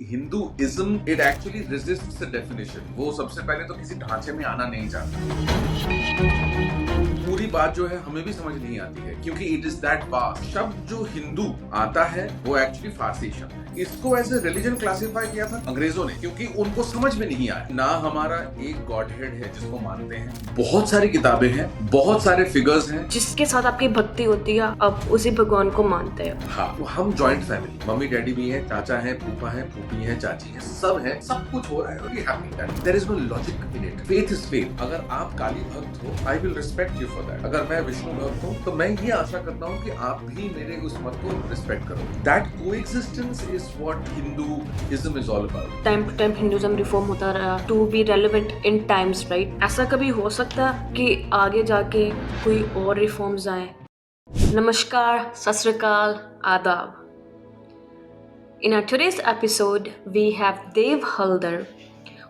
Hinduism it actually resists the definition. वो सबसे पहले तो किसी ढांचे में आना नहीं चाहता। पूरी बात जो है हमें भी समझ नहीं आती है क्योंकि इट इज दैट वास्ट। शब्द जो हिंदू आता है वो एक्चुअली फारसी शब्द है। इसको एज ए रिलीजन क्लासिफाई किया था अंग्रेजों ने क्योंकि उनको समझ में नहीं आया। ना हमारा एक गॉड हेड है जिसको मानते हैं, बहुत सारी किताबें हैं, बहुत सारे फिगर्स हैं, जिसके साथ आपकी भक्ति होती है आप उसी भगवान को मानते हैं। हाँ, तो हम जॉइंट फैमिली, मम्मी डैडी भी है, चाचा है, फूफा है, फूफी है, चाची है, सब है, सब कुछ हो रहा है। We happy. There is no logic in it. Faith is faith. अगर आप काली भक्त हो, I will respect you for that. अगर मैं विष्णु भक्त हूँ तो मैं ये आशा करता हूँ कि आप भी मेरे उस मत को रिस्पेक्ट करो। That coexistence is what Hinduism is all about. Time to time Hinduism reform होता रहा to be relevant in times, right? ऐसा कभी हो सकता कि आगे जाके कोई और रिफॉर्म्स आए? नमस्कार, सत श्री अकाल, आदाब. In our today's episode, we have Dev Haldar,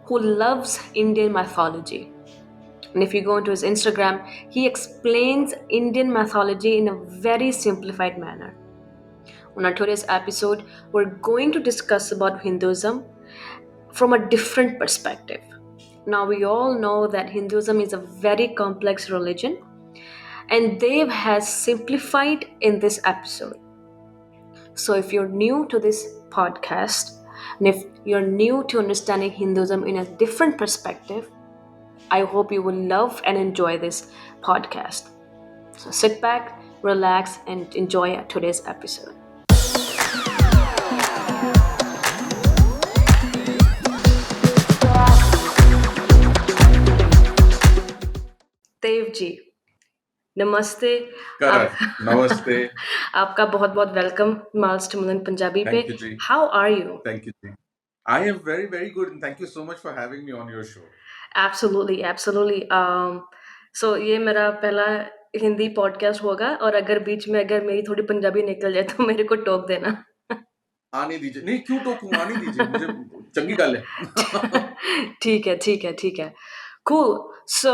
who loves Indian mythology. And if you go into his Instagram, he explains Indian mythology in a very simplified manner. On our today's episode, we're going to discuss about Hinduism from a different perspective. Now, we all know that Hinduism is a very complex religion, and Dev has simplified in this episode. So, if you're new to this podcast, and if you're new to understanding Hinduism in a different perspective, I hope you will love and enjoy this podcast. So, sit back, relax, and enjoy today's episode. Dev ji, नमस्ते। नमस्ते। आपका बहुत बहुत welcome माल्स to Malan Punjabi पे। Thank you जी। How are you? Thank you जी। I am very very good and thank you so much for having me on your show. Absolutely absolutely. So ये मेरा पहला हिंदी पॉडकास्ट होगा और अगर बीच में अगर मेरी थोड़ी पंजाबी निकल जाए तो मेरे को टोक देना। आने दीजिए। नहीं, क्यों टोकूं? आने दीजिए, मुझे चंगी गल है। ठीक है ठीक है ठीक है, कूल। सो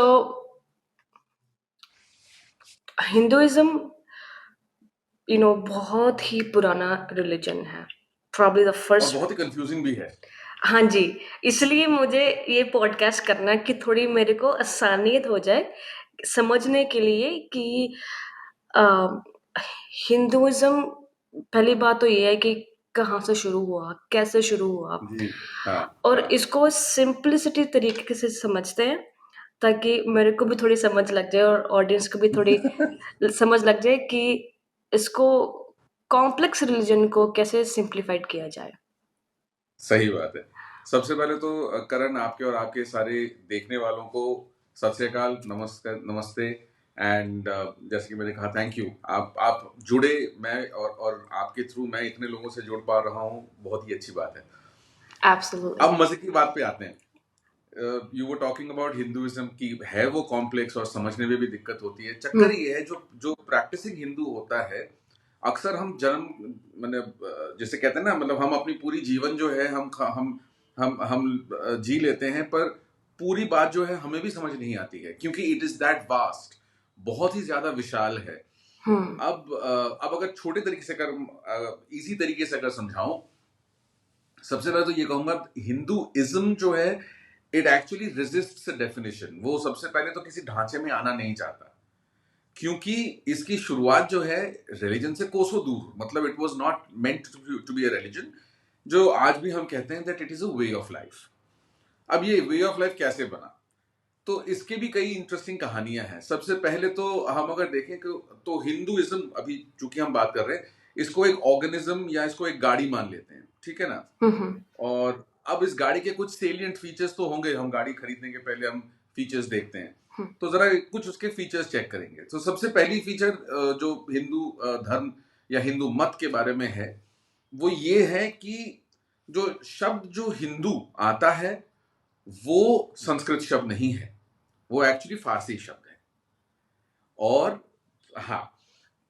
हिंदुइज्म बहुत ही पुराना रिलीजन है, प्रॉब्ली द और फर्स्ट। बहुत ही कंफ्यूजिंग भी है। हाँ जी, इसलिए मुझे ये पॉडकास्ट करना कि थोड़ी मेरे को आसानियत हो जाए समझने के लिए कि हिंदुइज्म, पहली बात तो ये है कि कहाँ से शुरू हुआ, कैसे शुरू हुआ, जी, हाँ, और हाँ। इसको सिंपलिसिटी तरीके से समझते हैं ताकि मेरे को भी थोड़ी समझ लग जाए और ऑडियंस को भी थोड़ी समझ लग जाए कि इसको कॉम्प्लेक्स रिलीजन को कैसे सिंप्लीफाइड किया जाए। सही बात है। सबसे पहले तो करण, आपके और आपके सारे देखने वालों को सत श्री अकाल, नमस्कार, नमस्ते। एंड जैसे कि मैंने कहा, थैंक यू। आप जुड़े, मैं और आपके थ्रू मैं इतने लोगों से जुड़ पा रहा हूँ, बहुत ही अच्छी बात है। एब्सोल्युटली। अब मजे की बात पे आते हैं। You were talking about Hinduism की है वो कॉम्प्लेक्स और समझने में भी दिक्कत होती है। चक्कर ये है, जो प्रैक्टिसिंग हिंदू होता है, अक्सर हम जन्म, मतलब जैसे कहते हैं ना, मतलब हम अपनी पूरी जीवन जो है हम जी लेते हैं, पर पूरी बात जो है हमें भी समझ नहीं आती है क्योंकि इट इज दैट वास्ट, बहुत ही ज्यादा विशाल है। अब अगर छोटे तरीके से इजी तरीके से अगर समझाऊं, सबसे पहले तो ये कहूंगा, हिंदुइज्म जो है it actually resists the definition. वो सबसे पहले तो किसी ढांचे में आना नहीं चाहता क्योंकि इसकी शुरुआत जो है रिलीजन से कोसों दूर, मतलब it was not meant to be a religion, जो आज भी हम कहते हैं that it is a way of life. अब ये वे ऑफ लाइफ कैसे बना, तो इसके भी कई इंटरेस्टिंग कहानियां हैं। सबसे पहले तो हम अगर देखें तो हिंदुइज्म, अभी चूंकि हम बात कर रहे हैं, इसको एक ऑर्गेनिज्म या इसको एक गाड़ी मान लेते हैं, ठीक है ना। और अब इस गाड़ी के कुछ सेलिएंट फीचर्स तो होंगे, हम गाड़ी खरीदने के पहले हम फीचर्स देखते हैं, तो जरा कुछ उसके फीचर्स चेक करेंगे। तो सबसे पहली फीचर जो हिंदू धर्म या हिंदू मत के बारे में है, वो ये है कि जो शब्द जो हिंदू आता है वो संस्कृत शब्द नहीं है, वो एक्चुअली फारसी शब्द है। और हाँ,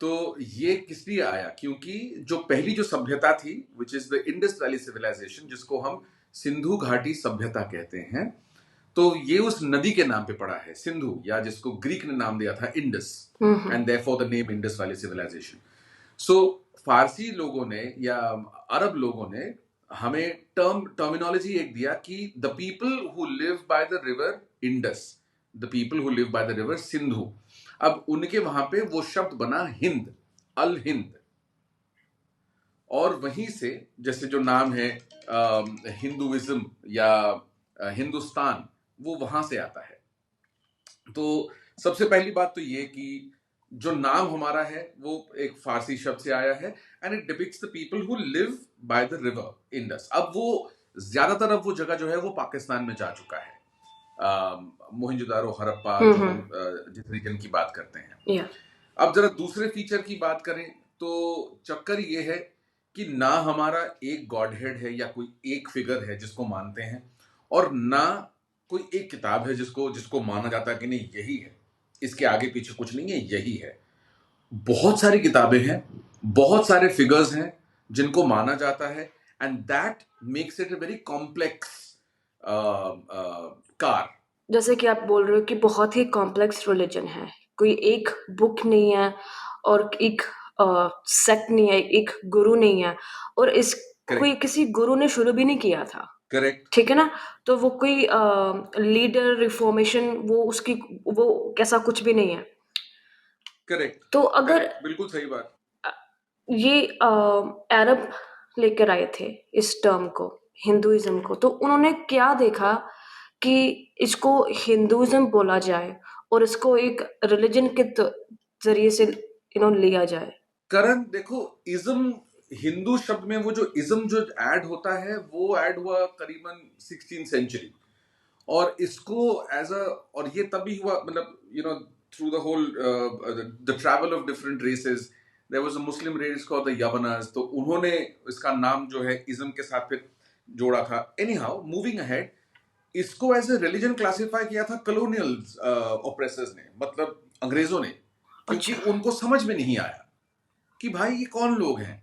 तो ये किस लिए आया, क्योंकि जो पहली जो सभ्यता थी, which is the Indus valley civilisation, जिसको हम सिंधु घाटी सभ्यता कहते हैं, तो ये उस नदी के नाम पे पड़ा है, सिंधु, या जिसको ग्रीक ने नाम दिया था Indus, and therefore the name Indus valley civilisation. So फारसी लोगों ने या अरब लोगों ने हमें टर्मिनोलॉजी एक दिया कि the people who live by the river Indus, the people who live by the river Sindhu. अब उनके वहां पे वो शब्द बना हिंद, अल हिंद। और वहीं से जैसे जो नाम है हिंदुइज्म या हिंदुस्तान, वो वहां से आता है। तो सबसे पहली बात तो ये कि जो नाम हमारा है वो एक फारसी शब्द से आया है, and it depicts the people who live by the river Indus. अब वो ज्यादातर अब वो जगह जो है वो पाकिस्तान में जा चुका है। मोहनजोदारो, हड़प्पा, जो हम जिस रीजन की बात करते हैं। या अब जरा दूसरे फीचर की बात करें तो चक्कर ये है कि ना हमारा एक गॉड हेड है या कोई एक फिगर है जिसको मानते हैं, और ना कोई एक किताब है जिसको जिसको माना जाता है कि नहीं यही है, इसके आगे पीछे कुछ नहीं है, यही है। बहुत सारी किताबें हैं, बहुत सारे फिगर्स हैं जिनको माना जाता है, and that makes it a very complex car. जैसे कि आप बोल रहे हो कि बहुत ही कॉम्प्लेक्स रिलीजन है, कोई एक बुक नहीं है और एक सेक्ट नहीं है, एक गुरु नहीं है, और इस कोई करेक्ट, किसी गुरु ने शुरू भी नहीं किया था, करेक्ट, ठीक है ना? तो वो कोई लीडर रिफॉर्मेशन वो उसकी वो कैसा कुछ भी नहीं है। करेक्ट, तो अगर करेक्ट, बिल्कुल सही बात। ये अरब लेकर आए थे इस टर्म को, हिंदुइज्म को, तो उन्होंने क्या देखा कि इसको हिंदुइज्म बोला जाए और इसको एक रिलीजन के जरिए से लिया जाए। करण देखो, इज्म, हिंदू शब्द में वो जो इज्म जो ऐड होता है वो ऐड हुआ करीबन 16th सेंचुरी, और इसको एज अ, और ये तभी हुआ, मतलब through the whole the travel of different races, there was a Muslim race called the Yavanas, तो उन्होंने इसका नाम जो है इज्म के साथ फिर जोड़ा था। एनी हाउ, मूविंग अहेड, इसको एज ए रिलीजन क्लासिफाई किया था कॉलोनियल ऑपरेसर्स ने, मतलब अंग्रेजों ने, क्योंकि अच्छा। उनको समझ में नहीं आया कि भाई ये कौन लोग हैं।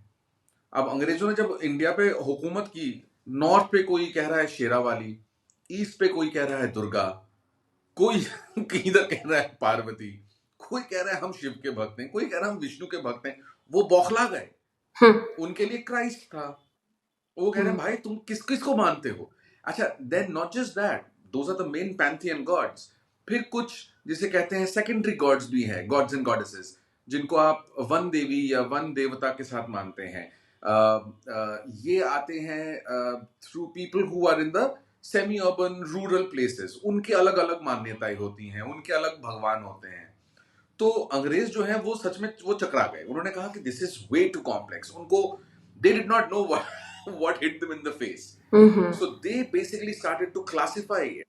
अब अंग्रेजों ने जब इंडिया पे हुकूमत की, नॉर्थ पे कोई कह रहा है शेरावाली, ईस्ट पे कोई कह रहा है दुर्गा, कोई इधर कह रहा है पार्वती, कोई कह रहा है हम शिव के भक्त हैं, कोई कह रहा है हम विष्णु के भक्त हैं। वो बौखला गए, हम्म। उनके लिए क्राइस्ट था। वो कह रहे हैं हम्म। भाई तुम किस किस को मानते हो। अच्छा, then not just that, those are the main pantheon gods. फिर कुछ जिसे कहते हैं सेकेंडरी गॉड्स भी हैं, गॉड्स एंड गॉडेसेस, जिनको आप वन देवी या वन देवता के साथ मानते हैं। ये आते हैं through people who are in the semi urban rural places, उनकी अलग अलग मान्यताएं होती हैं, उनके अलग भगवान होते हैं। तो अंग्रेज जो है वो सच में वो चकरा गए, उन्होंने कहा कि this is way too complex. उनको, they did not know what hit them in the face. Hmm. So they basically started to classify it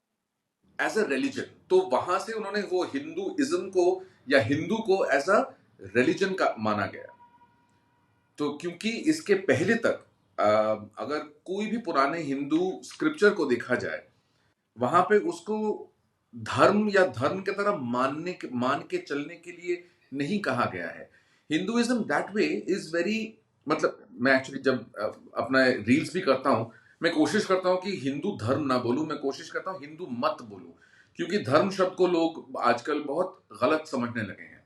as a religion. तो वहां से उन्होंने वो हिंदुइज्म को या हिंदू को एज अ रिलीजन का माना गया। तो क्योंकि इसके पहले तक अगर कोई भी पुराने हिंदू स्क्रिप्चर को देखा जाए, वहां पे उसको धर्म या धर्म की तरह मान के चलने के लिए नहीं कहा गया है। Hinduism that way is very, मतलब मैं एक्चुअली जब अपना रील्स भी करता हूं, मैं कोशिश करता हूं कि हिंदू धर्म ना बोलूं, मैं कोशिश करता हूं हिंदू मत बोलूं, क्योंकि धर्म शब्द को लोग आजकल बहुत गलत समझने लगे हैं।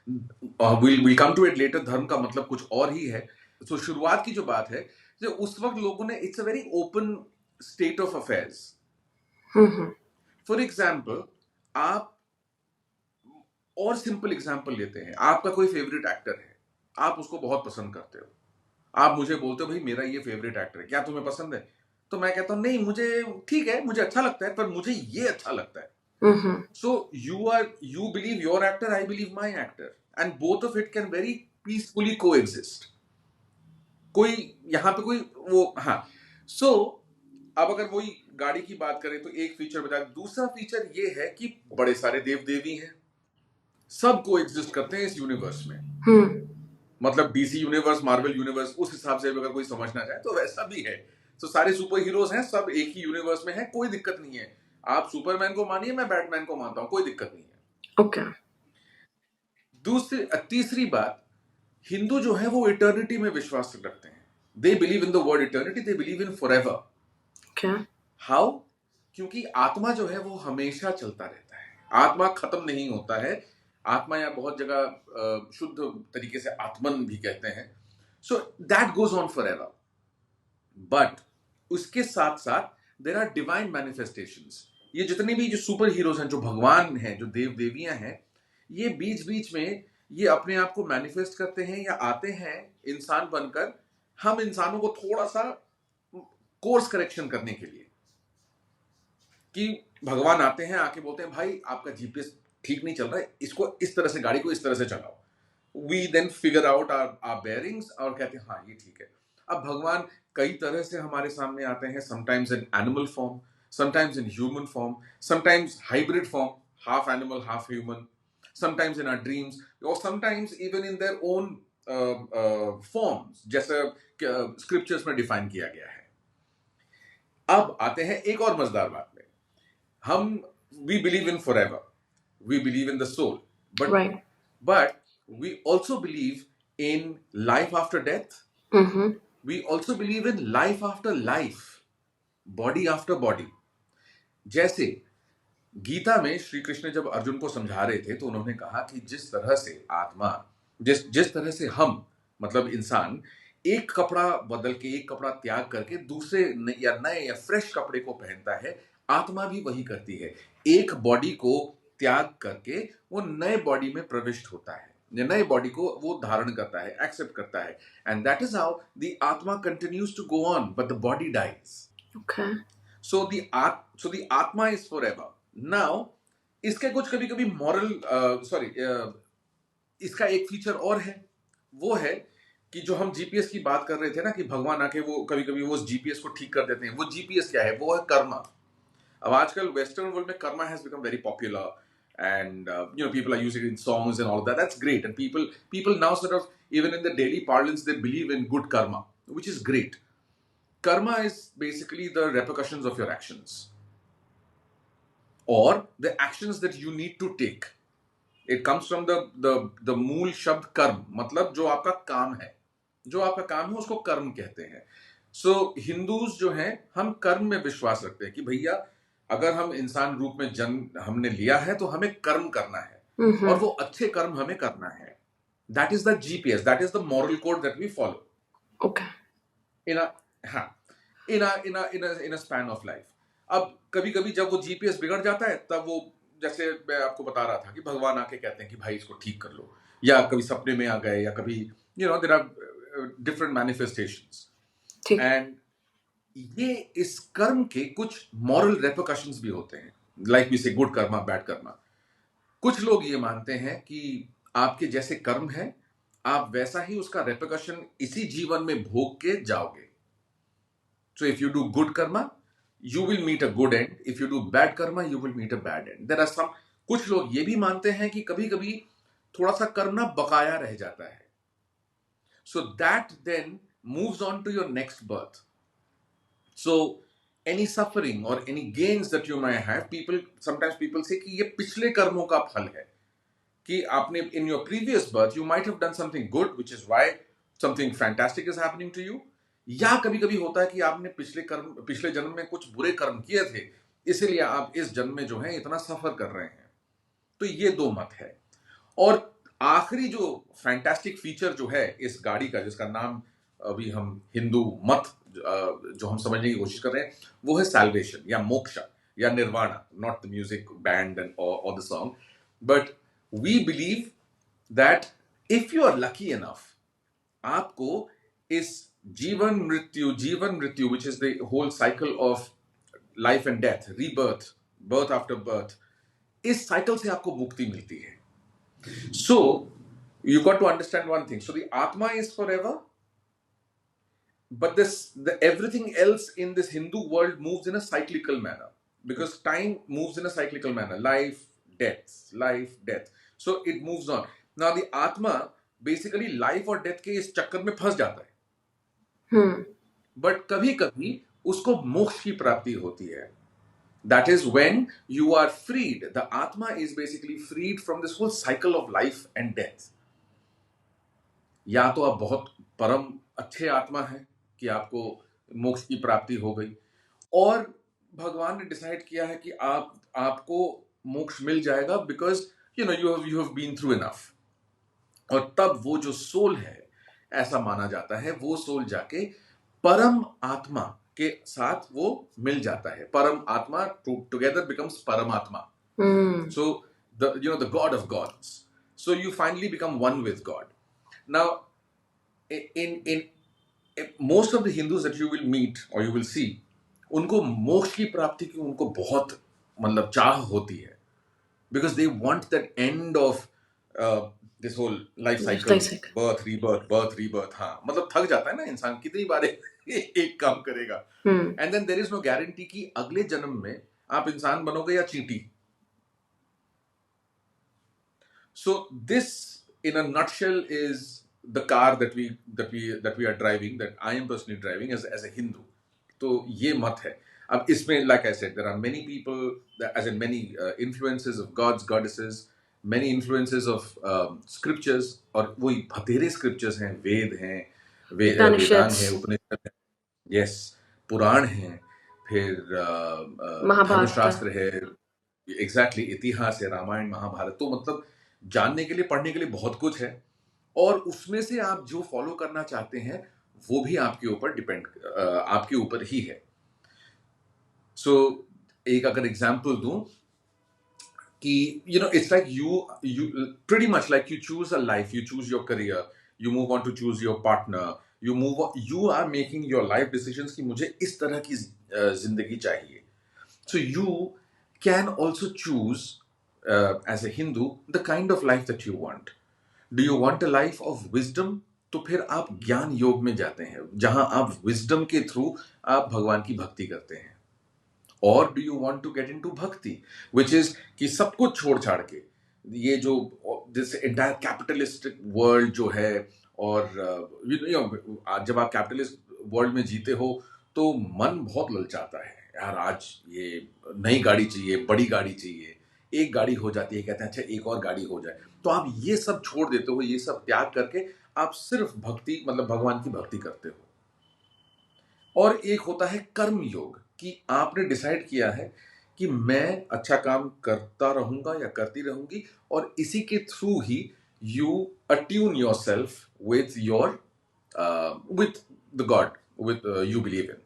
we'll come to it later, धर्म का मतलब कुछ और ही है। तो शुरुआत की जो बात है, जो उस वक्त लोगों ने, it's a very open state of affairs. Hmm. For example, आप, और सिंपल एग्जाम्पल लेते हैं, आपका कोई फेवरेट एक्टर है, आप उसको बहुत पसंद करते हो, आप मुझे बोलते हो भाई मेरा ये फेवरेट एक्टर है, क्या तुम्हें पसंद है? तो मैं कहता हूं नहीं, मुझे ठीक है, मुझे अच्छा लगता है, पर मुझे ये अच्छा लगता है। हम्म। So you believe your actor, I believe my actor, and both of it can very peacefully coexist. कोई यहाँ पे कोई वो, हाँ। So अब अगर वही गाड़ी की बात करें तो एक फीचर बता, दूसरा फीचर ये है कि बड़े सारे देव देवी हैं, सब को एग्जिस्ट करते हैं इस यूनिवर्स में। हम्म। मतलब डीसी यूनिवर्स, मार्वल यूनिवर्स, उस हिसाब से अगर कोई समझना चाहे तो वैसा भी है। तो सारे सुपर हीरोज हैं, सब एक ही यूनिवर्स में हैं, कोई दिक्कत नहीं है। आप सुपरमैन को मानिए, मैं बैटमैन को मानता हूं, कोई दिक्कत नहीं है। ओके। तीसरी बात, हिंदू जो है वो इटर्निटी में विश्वास रखते हैं। They believe in the word eternity, they believe in forever. क्या? हाउ? क्योंकि आत्मा जो है वो हमेशा चलता रहता है, आत्मा खत्म नहीं होता है। आत्मा या बहुत जगह शुद्ध तरीके से आत्मन भी कहते हैं। So that goes on forever. But उसके साथ साथ देर आर डिवाइन मैनिफेस्टेशंस। ये जितने भी जो सुपर हीरोज हैं, जो भगवान हैं, जो देव देवियां हैं, ये बीच बीच में ये अपने आप को मैनिफेस्ट करते हैं या आते हैं इंसान बनकर, हम इंसानों को थोड़ा सा कोर्स करेक्शन करने के लिए। कि भगवान आते हैं, आके बोलते हैं भाई आपका जीपीएस ठीक नहीं चल रहा है, इसको इस तरह से, गाड़ी को इस तरह से चलाओ। We then figure out our bearings और कहते हैं हाँ ये ठीक है। अब भगवान कई तरह से हमारे सामने आते हैं, sometimes in animal form, sometimes in human form, sometimes hybrid form, half animal half human, sometimes in our dreams, और sometimes even in their own forms, जैसे स्क्रिप्चर्स में डिफाइन किया गया है। अब आते हैं एक और मजेदार बात में। हम we believe in forever, we believe in the soul, Right. but we also believe in life after death. Mm-hmm. We also believe in life after life, body after body. जैसे गीता में श्री कृष्ण जब अर्जुन को समझा रहे थे तो उन्होंने कहा कि जिस तरह से आत्मा, जिस जिस तरह से हम मतलब इंसान एक कपड़ा बदल के, एक कपड़ा त्याग करके दूसरे या नए या फ्रेश कपड़े को पहनता है, आत्मा भी वही करती है। एक बॉडी को त्याग करके वो नए बॉडी में प्रविष्ट होता है, नए बॉडी को वो धारण करता है, एक्सेप्ट करता है, and that is how the atma continues to go on but the body dies. Okay. So the Atma is forever. Now, इसके कुछ कभी कभी मॉरल इसका एक फीचर और है, वो है कि जो हम जीपीएस की बात कर रहे थे ना, कि भगवान आके वो कभी कभी वो जीपीएस को ठीक कर देते हैं। वो जीपीएस क्या है? वो है कर्मा। अब आजकल वेस्टर्न वर्ल्ड में karma has become very popular, and people are using it in songs and all of that. That's great, and people now sort of, even in the daily parlance, they believe in good karma, which is great. Karma is basically the repercussions of your actions, or the actions that you need to take. It comes from the मूल शब्द कर्म, मतलब जो आपका काम है, जो आपका काम है उसको कर्म कहते हैं। सो हिंदूज जो हैं, हम कर्म में विश्वास रखते हैं कि भैया अगर हम इंसान रूप में जन्म हमने लिया है तो हमें कर्म करना है, Mm-hmm. और वो अच्छे कर्म हमें करना है। That is the GPS, that is the moral code that we follow Okay. In हाँ in a span of life. अब कभी कभी जब वो जीपीएस बिगड़ जाता है, तब वो, जैसे मैं आपको बता रहा था कि भगवान आके कहते हैं कि भाई इसको ठीक कर लो, या कभी सपने में आ गए, या कभी देयर आर डिफरेंट मैनिफेस्टेशंस। ठीक। एंड ये इस कर्म के कुछ मॉरल रेपरकशंस भी होते हैं, लाइक वी से गुड कर्मा, बैड कर्मा। कुछ लोग ये मानते हैं कि आपके जैसे कर्म है, आप वैसा ही उसका रेपरकशन इसी जीवन में भोग के जाओगे। So if you do good karma, you will meet a good end. If you do bad karma, you will meet a bad end. There are some, कुछ लोग ये भी मानते हैं कि कभी कभी थोड़ा सा कर्म ना बकाया रह जाता है. So that then moves on to your next birth. So any suffering or any gains that you may have, sometimes people say कि ये पिछले कर्मों का फल है, कि आपने in your previous birth you might have done something good, which is why something fantastic is happening to you. या कभी कभी होता है कि आपने पिछले जन्म में कुछ बुरे कर्म किए थे, इसीलिए आप इस जन्म में जो है इतना सफर कर रहे हैं। तो ये दो मत है। और आखिरी जो फैंटास्टिक फीचर जो है इस गाड़ी का, जिसका नाम अभी हम हिंदू मत जो हम समझने की कोशिश कर रहे हैं, वो है सैल्वेशन या मोक्ष या nirvana, not the music band and और the song, but we believe that if you are lucky enough, आपको इस जीवन मृत्यु, which is the whole cycle of life and death, rebirth, birth after birth, इस cycle से आपको मुक्ति मिलती है। So you got to understand one thing. So the Atma is forever, but everything else in this Hindu world moves in a cyclical manner, because time moves in a cyclical manner. Life, death. So it moves on. Now the Atma basically life और death के इस चक्कर में फंस जाता है, but कभी कभी उसको मोक्ष की प्राप्ति होती है। That is when you are freed, the atma is basically freed from this whole cycle of life and death. या तो आप बहुत परम अच्छे आत्मा हैं कि आपको मोक्ष की प्राप्ति हो गई, और भगवान ने डिसाइड किया है कि आपको मोक्ष मिल जाएगा because you have been through enough. और तब वो जो सोल है, ऐसा माना जाता है, वो सोल जाके परम आत्मा के साथ वो मिल जाता है. परम आत्मा together becomes परमात्मा. Hmm. So the God of gods. So you finally become one with God. Now, in most of the Hindus that you will meet or you will see, उनको मोक्ष की प्राप्ति की उनको बहुत मतलब चाह होती है, because they want that end of this whole life cycle, birth rebirth. हाँ, मतलब थक जाता है ना इंसान, कितनी बार एक काम करेगा. And then there is no guarantee कि अगले जन्म में आप इंसान बनोगे या चींटी. So this, in a nutshell, is the car that we are driving, that I am personally driving as a Hindu. तो ये मत है. अब इसमें, like I said, there are many people, as in many influences of gods, goddesses, many influences of scriptures, और वही बतेरे scriptures हैं, वेद हैं, वेदांग हैं, उपनिषद हैं, yes, पुराण हैं, फिर धर्मशास्त्र है, एग्जैक्टली इतिहास है, रामायण महाभारत. तो मतलब जानने के लिए, पढ़ने के लिए बहुत कुछ है, और उसमें से आप जो फॉलो करना चाहते हैं वो भी आपके ऊपर ही है. सो एक अगर एग्जांपल दूं कि it's like you pretty much like you choose a life, you choose your career, you move on to choose your partner, you are making your life decisions कि मुझे इस तरह की जिंदगी चाहिए. So you can also choose as a Hindu the kind of life that you want. Do you want a life of wisdom? तो फिर आप ज्ञान योग में जाते हैं, जहां आप विजडम के थ्रू आप भगवान की भक्ति करते हैं. और do you want to get into bhakti, which is कि सब कुछ छोड़ छाड़ के, ये जो दिस एंटायर कैपिटलिस्टिक वर्ल्ड जो है, और जब आप कैपिटलिस्ट वर्ल्ड में जीते हो तो मन बहुत ललचाता है, यार आज ये नई गाड़ी चाहिए, बड़ी गाड़ी चाहिए, एक गाड़ी हो जाती है, कहते हैं अच्छा एक और गाड़ी हो जाए. तो आप ये सब छोड़ देते हो, ये सब त्याग करके आप सिर्फ भक्ति, मतलब भगवान की भक्ति करते हो. और एक होता है कर्म योग, कि आपने डिसाइड किया है कि मैं अच्छा काम करता रहूंगा या करती रहूंगी, और इसी के through he you attune yourself with the God with you believe in,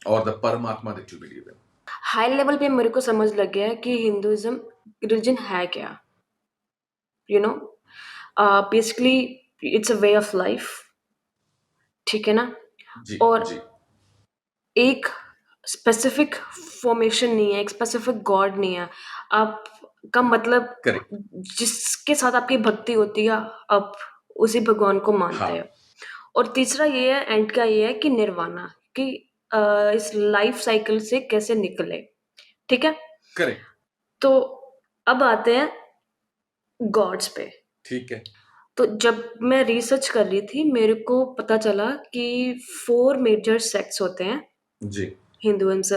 और द परमात्मा that you believe in. High level पे मेरे को समझ लग गया है कि हिंदुइज्म रिलीजन है क्या. Basically it's a way of life, ठीक है ना. जी, और जी. एक स्पेसिफिक फॉर्मेशन नहीं है, एक स्पेसिफिक गॉड नहीं है. आपका मतलब करेक्ट. जिसके साथ आपकी भक्ति होती है, आप उसी भगवान को मानते हैं. और तीसरा ये है, एंड का ये है कि निर्वाणा, कि इस लाइफ साइकिल से कैसे निकले. ठीक है. करेक्ट. तो अब आते हैं गॉड्स पे. ठीक है. तो जब मैं रिसर्च कर रही थी, मेरे को पता चला कि 4 मेजर सेक्ट्स होते हैं. जी. हिंदूज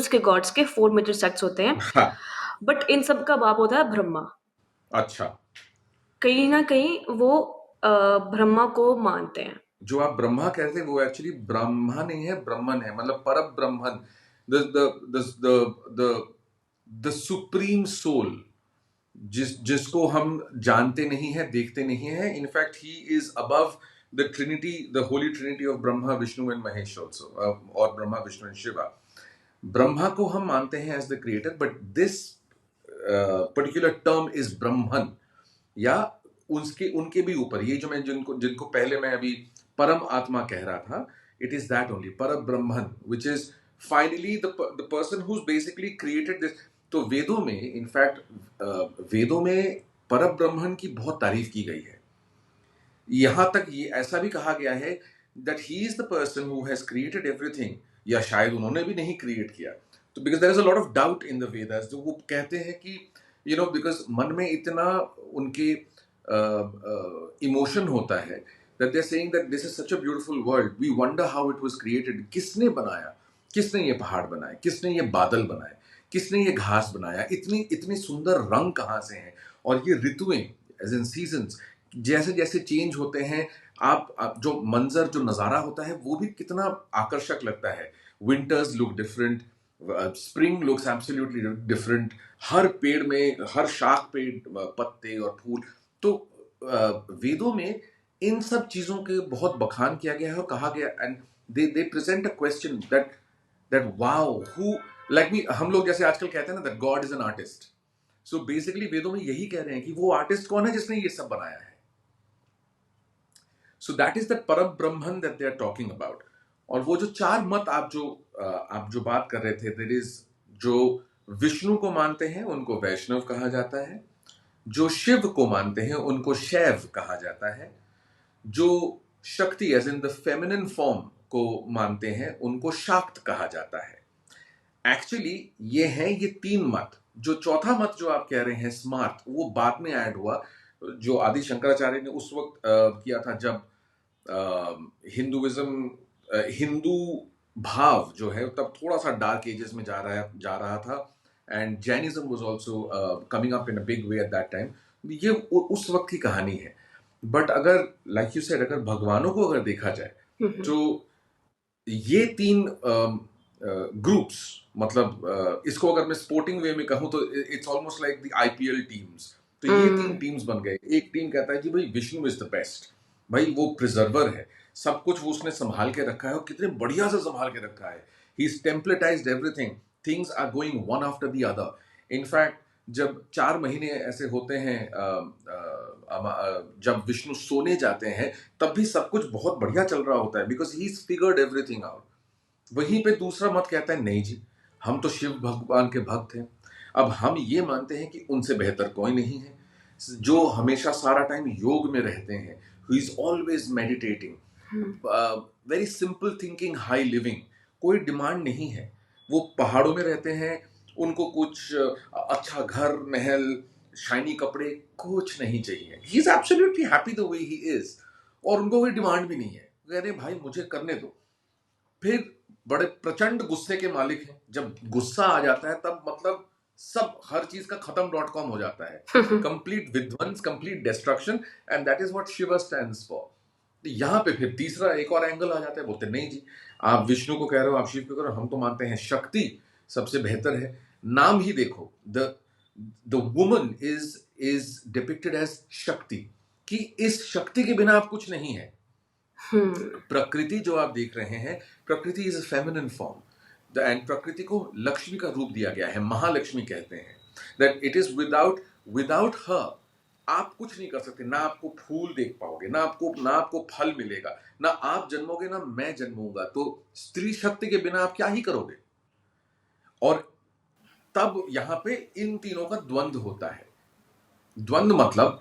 के गॉड्स के 4 मेजर सेक्ट्स होते हैं. हाँ. बट इन सब का बाप होता है ब्रह्मा. अच्छा. कहीं ना कहीं वो ब्रह्मा को मानते हैं. जो आप ब्रह्मा कहते हैं वो एक्चुअली ब्रह्मा नहीं है, ब्रह्मन है, मतलब पर ब्रह्मन, द सुप्रीम सोल, जिसको हम जानते नहीं है, देखते नहीं है. In fact he is above the trinity, the holy trinity of Brahma Vishnu and Mahesh also, और ब्रह्मा विष्णु एंड शिवा. ब्रह्मा को हम मानते हैं as the creator, but this particular term is Brahman, या उनके भी ऊपर, ये जो मैं जिनको पहले मैं अभी परम आत्मा कह रहा था, इट इज दैट ओनली, पर Brahman, which is finally the person who basically created this. तो वेदों में, इनफैक्ट वेदों में पर ब्रह्मन की बहुत तारीफ की गई है. यहां तक ये ऐसा भी कहा गया है that he is the person who has created everything, या शायद उन्होंने भी नहीं क्रिएट किया. तो because there is a lot of doubt in the Vedas, जो वो कहते हैं कि बिकॉज मन में इतना उनके इमोशन होता है, that they're saying that this is such a beautiful world, we wonder how it was created. किसने बनाया, किसने ये पहाड़ बनाए, किसने ये बादल बनाए, किसने ये घास बनाया, इतनी सुंदर रंग कहाँ से हैं, और ये ऋतुएं एज इन सीजन्स जैसे जैसे चेंज होते हैं, आप जो मंजर, जो नज़ारा होता है वो भी कितना आकर्षक लगता है. Winters look different, spring looks absolutely different, हर पेड़ में, हर शाख पे पत्ते और फूल. तो वेदों में इन सब चीजों के बहुत बखान किया गया है और कहा गया, and they present a question that wow who, like me, हम लोग जैसे आजकल कहते हैं ना that God is an artist. So basically वेदों में यही कह रहे हैं कि वो आर्टिस्ट कौन है जिसने ये सब बनाया है। So that is the param Brahman that they are talking about. और वो जो चार मत आप जो बात कर रहे थे, देयर इज, जो विष्णु को मानते हैं उनको वैष्णव कहा जाता है, जो शिव को मानते हैं उनको शैव कहा जाता है, जो Shakti as in the feminine form को मानते हैं उनको शाक्त कहा जाता है। एक्चुअली ये तीन मत। जो चौथा मत जो आप कह रहे हैं स्मार्ट, वो बाद में ऐड हुआ, जो आदि शंकराचार्य ने उस वक्त किया था जब हिंदुइज्म, हिंदू भाव जो है तब थोड़ा सा डार्क एजेस में जा रहा था, and Jainism was also coming up in a big way at that time. ये उस वक्त की कहानी है। बट अगर लाइक यू सेड, अगर भगवानों को अगर देखा जाए तो ये तीन ग्रुप्स, मतलब इसको अगर मैं स्पोर्टिंग वे में कहूं तो it's almost like the IPL teams. तो ये तीन टीम्स बन गए। एक टीम कहता है कि भाई विष्णु इज द बेस्ट, भाई वो प्रिजर्वर है, सब कुछ वो उसने संभाल के रखा है और कितने बढ़िया से संभाल के रखा है। He is templatised everything, things are going one after the other. In fact जब 4 महीने ऐसे होते हैं जब विष्णु सोने जाते हैं, तब भी सब कुछ बहुत बढ़िया चल रहा होता है, because he is figured everything out. वहीं पे दूसरा मत कहता है नहीं जी, हम तो शिव भगवान के भक्त हैं, अब हम ये मानते हैं कि उनसे बेहतर कोई नहीं है, जो हमेशा सारा टाइम योग में रहते हैं, who is always meditating, very simple thinking, high living, कोई डिमांड नहीं है। वो पहाड़ों में रहते हैं, उनको कुछ अच्छा घर महल शाइनी कपड़े कुछ नहीं चाहिए। He is absolutely happy the way he is, और उनको कोई डिमांड भी नहीं है। कह रहे भाई मुझे करने दो। फिर बड़े प्रचंड गुस्से के मालिक हैं, जब गुस्सा आ जाता है तब मतलब सब हर चीज का खत्म.com हो जाता है, कंप्लीट विध्वंस, complete destruction, and that is what Shiv stands for. यहां पे फिर तीसरा एक और एंगल आ जाता है, बोलते नहीं जी आप विष्णु को कह रहे हो, आप शिव को कह रहे हो, हम तो मानते हैं शक्ति सबसे बेहतर है। नाम ही देखो, the woman is depicted as Shakti, कि इस शक्ति के बिना आप कुछ नहीं है। प्रकृति जो आप देख रहे हैं, प्रकृति is a feminine form, and प्रकृति को लक्ष्मी का रूप दिया गया है, महालक्ष्मी कहते हैं। That it is without her आप कुछ नहीं कर सकते। ना आपको फूल देख पाओगे, ना आपको फल मिलेगा, ना आप जन्मोगे ना मैं जन्मूंगा। तो स्त्री शक्ति के बिना आप क्या ही करोगे। और तब यहां पे इन तीनों का द्वंद्व होता है। द्वंद्व मतलब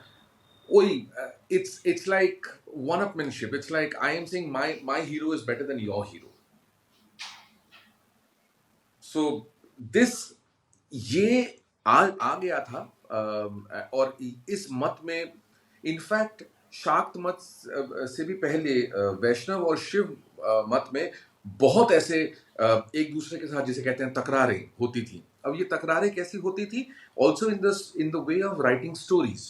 वही, it's like one-upmanship. It's like I am saying my hero is better than your hero. So this ये आ गया था, और इस मत में इनफैक्ट शाक्त मत से भी पहले वैष्णव और शिव मत में बहुत ऐसे एक दूसरे के साथ जिसे कहते हैं तकरारें होती थी। अब ये तकरारें कैसी होती थी? Also in the way of writing stories.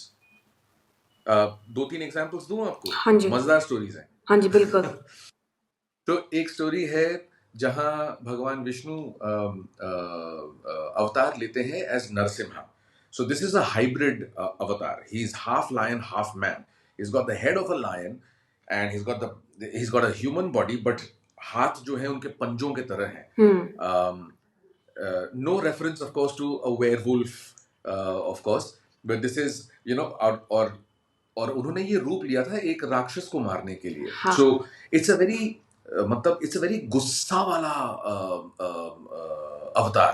2-3 examples दूं आपको? हाँ जी, मजेदार स्टोरीज हैं। हाँ जी, बिल्कुल। तो एक स्टोरी है जहां भगवान विष्णु अवतार लेते हैं as Narasimha. So this is a hybrid avatar. He is half lion half man. He's got the head of a lion and he's got a human body, but हाथ जो है उनके पंजों के तरह हैं। No reference of course to a werewolf, of course, but this is, you know, और उन्होंने ये रूप लिया था एक राक्षस को मारने के लिए। हाँ। So it's a very मतलब इट्स अ वेरी गुस्सा वाला अवतार।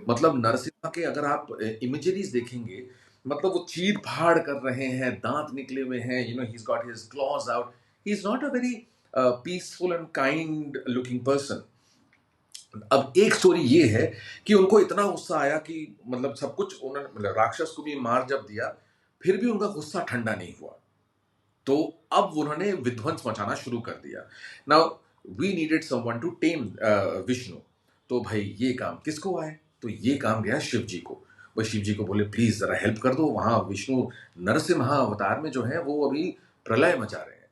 मतलब नरसिम्हा के अगर आप इमेजरीज देखेंगे, मतलब वो चीर फाड़ कर रहे हैं, दांत निकले हुए हैं, you know, he is got his clause out. He is not a very peaceful and kind looking person. अब एक स्टोरी ये है कि उनको इतना गुस्सा आया कि मतलब सब कुछ उन्होंने, मतलब राक्षस को भी मार जब दिया, फिर भी उनका गुस्सा ठंडा नहीं हुआ। तो अब उन्होंने विध्वंस मचाना शुरू कर दिया। Now we needed someone to tame Vishnu. तो भाई ये काम किसको आए? तो ये काम गया शिव जी को। वो शिव जी को बोले प्लीज जरा हेल्प कर दो, वहां विष्णु नरसिम्हा अवतार में जो है वो अभी प्रलय मचा रहे हैं।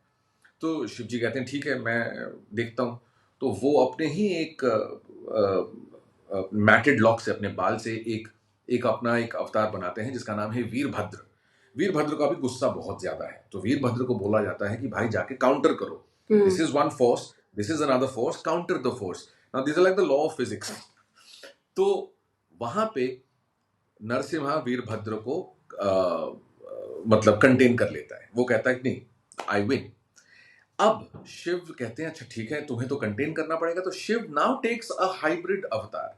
तो शिव जी कहते हैं ठीक है मैं देखता हूँ। तो वो अपने ही एक मैटेड लॉक से, अपने बाल से एक अपना एक अवतार बनाते हैं जिसका नाम है वीरभद्र। वीरभद्र का भी गुस्सा बहुत ज्यादा है, तो वीरभद्र को बोला जाता है कि भाई जाके काउंटर करो, this is one force, this is another force, counter the force. Now this is like the law of physics. तो वहां पे नरसिम्हा वीरभद्र को मतलब कंटेन कर लेता है, वो कहता है कि नहीं, आई विन। अब शिव कहते हैं अच्छा ठीक है, तुम्हें तो कंटेन करना पड़ेगा, तो Shiv now takes a hybrid avatar.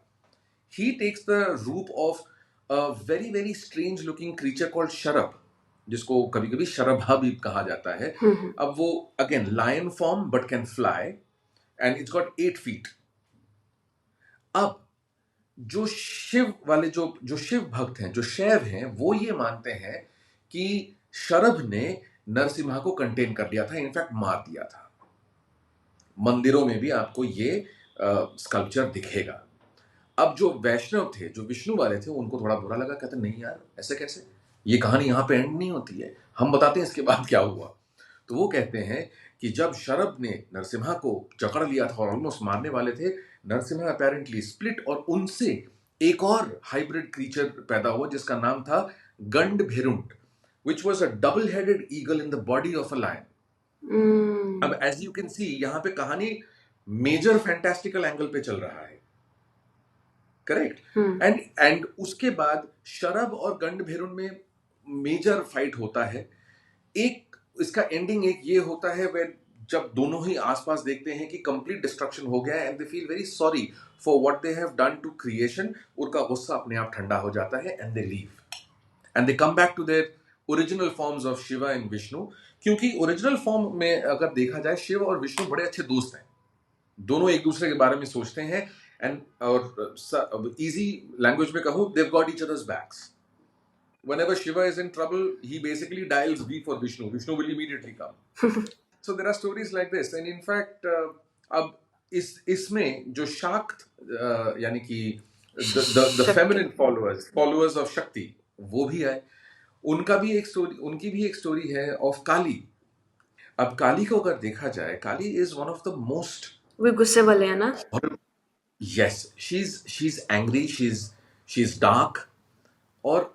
He takes the roop of a very very strange looking creature called Sharabh, जिसको कभी कभी शरभा भी कहा जाता है। अब वो again lion form but can fly and it's got 8 feet. अब जो शिव वाले जो शिव भक्त हैं, जो शैव हैं, वो ये मानते हैं कि शरभ ने नरसिम्हा को कंटेन कर लिया था, इनफैक्ट मार दिया था। मंदिरों में भी आपको ये स्कल्पचर दिखेगा। अब जो वैष्णव थे, जो विष्णु वाले थे, उनको थोड़ा बुरा लगा, कहते नहीं यार ऐसे कैसे, ये कहानी यहाँ पे एंड नहीं होती है, हम बताते हैं इसके बाद क्या हुआ। तो वो कहते हैं कि जब शरभ ने नरसिम्हा को जकड़ लिया था और ऑलमोस्ट मारने वाले थे, नरसिम्हा अपेरेंटली स्प्लिट और उनसे एक और हाइब्रिड क्रीचर पैदा हुआ जिसका नाम था Ganda Bherunda, which was a double headed eagle in the body of a lion. अब एज यू कैन सी यहाँ पे कहानी मेजर फैंटास्टिकल एंगल पे चल रहा है, करेक्ट। एंड उसके बाद शरभ और गंड भेरुंड में मेजर फाइट होता है। एक इसका एंडिंग एक ये होता है वे जब दोनों ही आसपास देखते हैं कि कंप्लीट डिस्ट्रक्शन हो गया and they feel very sorry for what they have done to creation, उनका गुस्सा अपने आप ठंडा हो जाता है and they leave and they come back to their original forms of Shiva and Vishnu. क्योंकि ओरिजिनल फॉर्म में अगर देखा जाए, शिव और विष्णु बड़े अच्छे दोस्त हैं, दोनों एक दूसरे के बारे में सोचते हैं एंड और इजी लैंग्वेज में कहूं, they've got each other's backs. Whenever Shiva is in trouble, he basically dials V for Vishnu. Vishnu will immediately come. So there are stories like this, and in fact, अब इसमें जो शाक्त यानी कि the feminine followers of Shakti, वो भी है, उनकी भी एक स्टोरी है ऑफ काली। अब काली को अगर देखा जाए, Kali is one of the most, वे गुस्से वाले हैं ना? Yes, she's angry, she's dark, और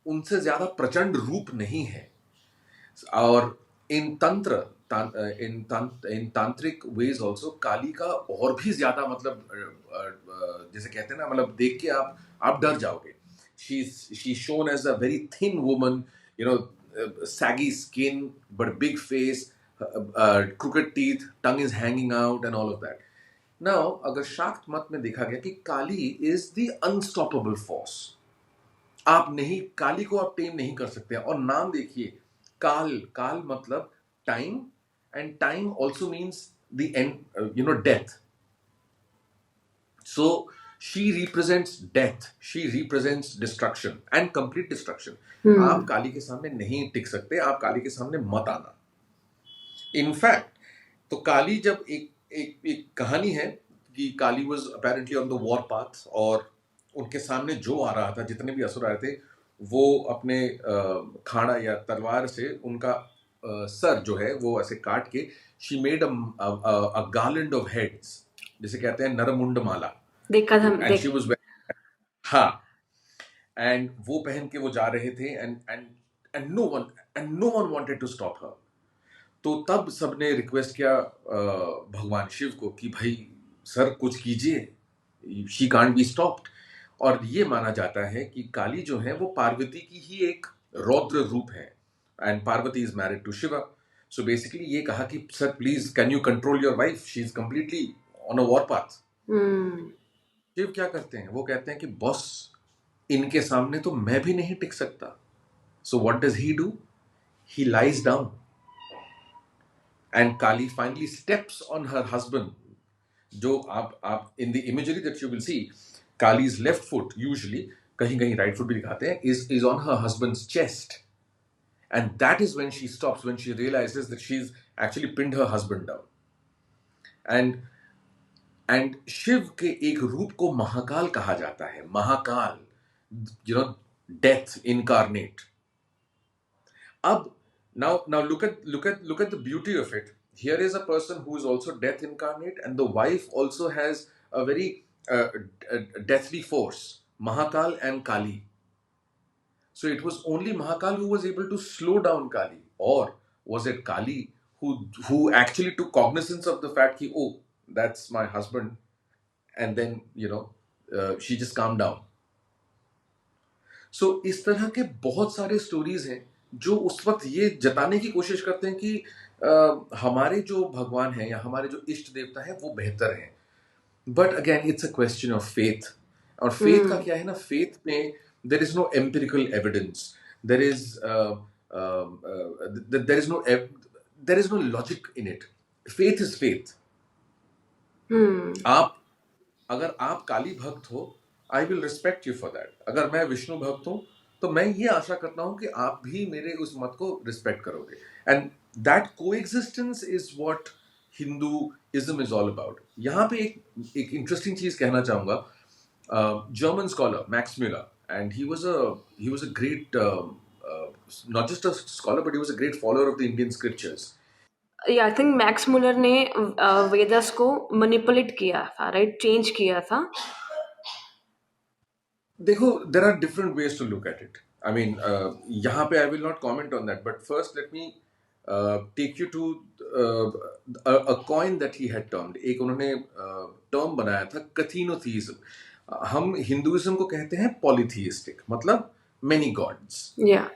उनसे ज्यादा प्रचंड रूप नहीं है। और इन तांत्रिक वेज ऑल्सो काली का और भी ज्यादा मतलब जैसे कहते हैं ना, मतलब देख के आप डर जाओगे। she's shown as a very thin woman, you know, saggy skin but big face, crooked teeth, tongue is hanging out and all of that. Now अगर शाक्त मत में देखा गया कि काली इज द अनस्टॉपेबल फोर्स, आप नहीं, काली को आप टेम नहीं कर सकते। और नाम देखिए, काल, काल मतलब time, and time also means the end, you no, death. So she represents death, she represents destruction and complete destruction. आप काली के सामने नहीं टिक सकते, आप काली के सामने मत आना। इनफैक्ट तो काली जब एक कहानी है कि Kali was apparently on the war path, और उनके सामने जो आ रहा था, जितने भी असुर आए थे, वो अपने खाड़ा या तलवार से उनका सर जो है वो ऐसे काट के, she made a garland of heads, जिसे कहते हैं नरमुंड माला। देखा था, एंड शी वाज, हाँ, एंड वो पहन के वो जा रहे थे, and no one wanted to stop her. तो तब सबने रिक्वेस्ट किया भगवान शिव को कि भाई सर कुछ कीजिए, शी कांट बी स्टॉप्ड। और ये माना जाता है कि काली जो है वो पार्वती की ही एक रौद्र रूप है, and Parvati is married to Shiva. So basically ये कहा कि sir please can you control your wife, she is completely on a war path. Shiv क्या करते हैं, वो कहते हैं कि बॉस, इनके सामने तो मैं भी नहीं टिक सकता। So what does he do, he lies down and Kali finally steps on her husband. जो आप in the imagery that you will see, Kali's left foot usually, कहीं right foot भी दिखाते हैं, is on her husband's chest, and that is when she stops, when she realizes that she's actually pinned her husband down. and Shiv के एक रूप को महाकाल कहा जाता है, Mahakal, you know, death incarnate. अब now look at the beauty of it. Here is a person who is also death incarnate, and the wife also has a very deathly force, Mahakal and Kali. So it was only Mahakal who was able to slow down Kali, or was it Kali who actually took cognizance of the fact that, oh, that's my husband, and then she just calmed down. So इस तरह के बहुत सारे stories हैं जो उस वक्त ये जताने की कोशिश करते हैं कि हमारे जो भगवान हैं या हमारे जो इष्ट देवता हैं वो बेहतर हैं. But again it's a question of faith. और फेथ का क्या है ना, फेथ में there is no empirical evidence, there is there is no there is no logic in it. Faith is faith. आप अगर आप काली भक्त हो, I will respect you for that. अगर मैं विष्णु भक्त हूं तो मैं ये आशा करता हूं कि आप भी मेरे उस मत को रिस्पेक्ट करोगे. And that coexistence is what Hinduism is all about. यहाँ पे एक इंटरेस्टिंग चीज कहना चाहूंगा. German scholar Max Muller, and he was a great not just a scholar, but he was a great follower of the Indian scriptures. I think Max Muller ने वेदास को manipulate किया था, राइट, चेंज किया था. देखो, there are different ways to look at it. I mean, यहाँ पे I will not comment on that. But first, let me take you to a coin that he had termed. एक उन्होंने term बनाया था, कथीनोथीज्म. हम हिंदुइज्म को कहते हैं पॉलीथीइस्टिक, मतलब many gods. Yeah.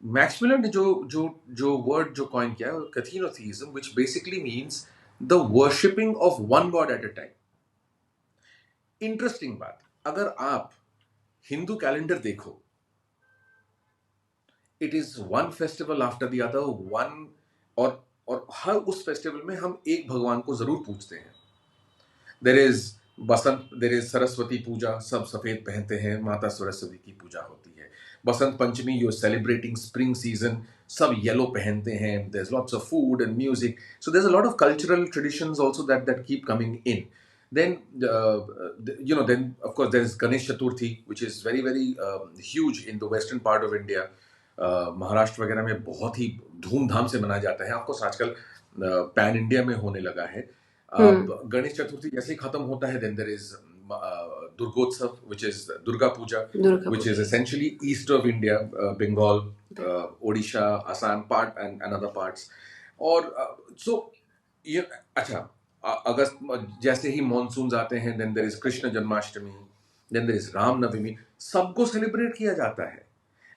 Max Miller ने जो वर्ड जो कॉइन किया है, कथीनोथीज्म, which basically means the worshipping of one god at a time. Interesting बात, अगर आप हिंदू कैलेंडर देखो, it is one festival after the other, one, और हर उस फेस्टिवल में हम एक भगवान को जरूर पूजते हैं. There is Basant, there is Saraswati puja, सब सफेद पहनते हैं, माता सरस्वती की पूजा होती है. Basant Panchami, you are celebrating spring season, सब येलो पहनते हैं. There is lots of food and music. So there is a lot of cultural traditions also that keep coming in. Then then of course there is Ganesh Chaturthi, which is very very huge in the western part of India. Maharashtra वगैरह में बहुत ही धूमधाम से मनाया जाता है. आपको आजकल पैन इंडिया में होने लगा है. गणेश चतुर्थी जैसे ही खत्म होता है, then there is Durgotsav, which is Durga Puja, which is essentially east of India, Bengal, Odisha, Assam part and other parts. और so अच्छा, अगस्त जैसे ही मॉनसून आते हैं, then there is Krishna Janmashtami, then there is Ram Navami, सबको सेलिब्रेट किया जाता है.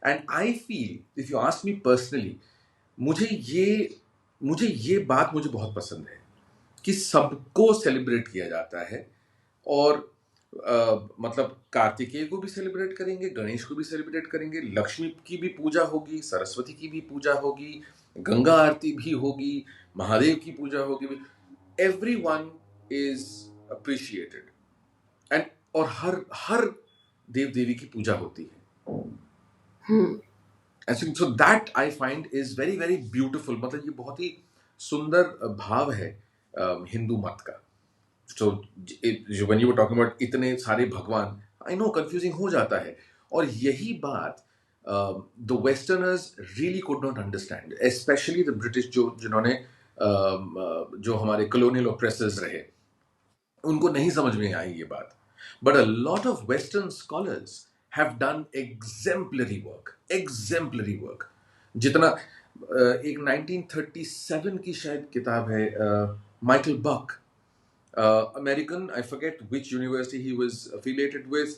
And I feel, if you ask me personally, मुझे ये बात मुझे बहुत पसंद है कि सबको सेलिब्रेट किया जाता है. और मतलब कार्तिकेय को भी सेलिब्रेट करेंगे, गणेश को भी सेलिब्रेट करेंगे, लक्ष्मी की भी पूजा होगी, सरस्वती की भी पूजा होगी, गंगा आरती भी होगी, महादेव की पूजा होगी. Everyone is appreciated, and और हर देव देवी की पूजा होती है. And so that I find is very very beautiful. मतलब ये बहुत ही सुंदर भाव है हिंदू मत का. So when you were talking about इतने सारे भगवान, I know confusing हो जाता है. और यही बात the Westerners really could not understand, especially the British, जिन्होंने जो हमारे colonial oppressors रहे, उनको नहीं समझ में आई ये बात. But a lot of Western scholars have done exemplary work. जितना एक 1937 की शायद किताब है, Michael Buck, American, I forget which university he was affiliated with.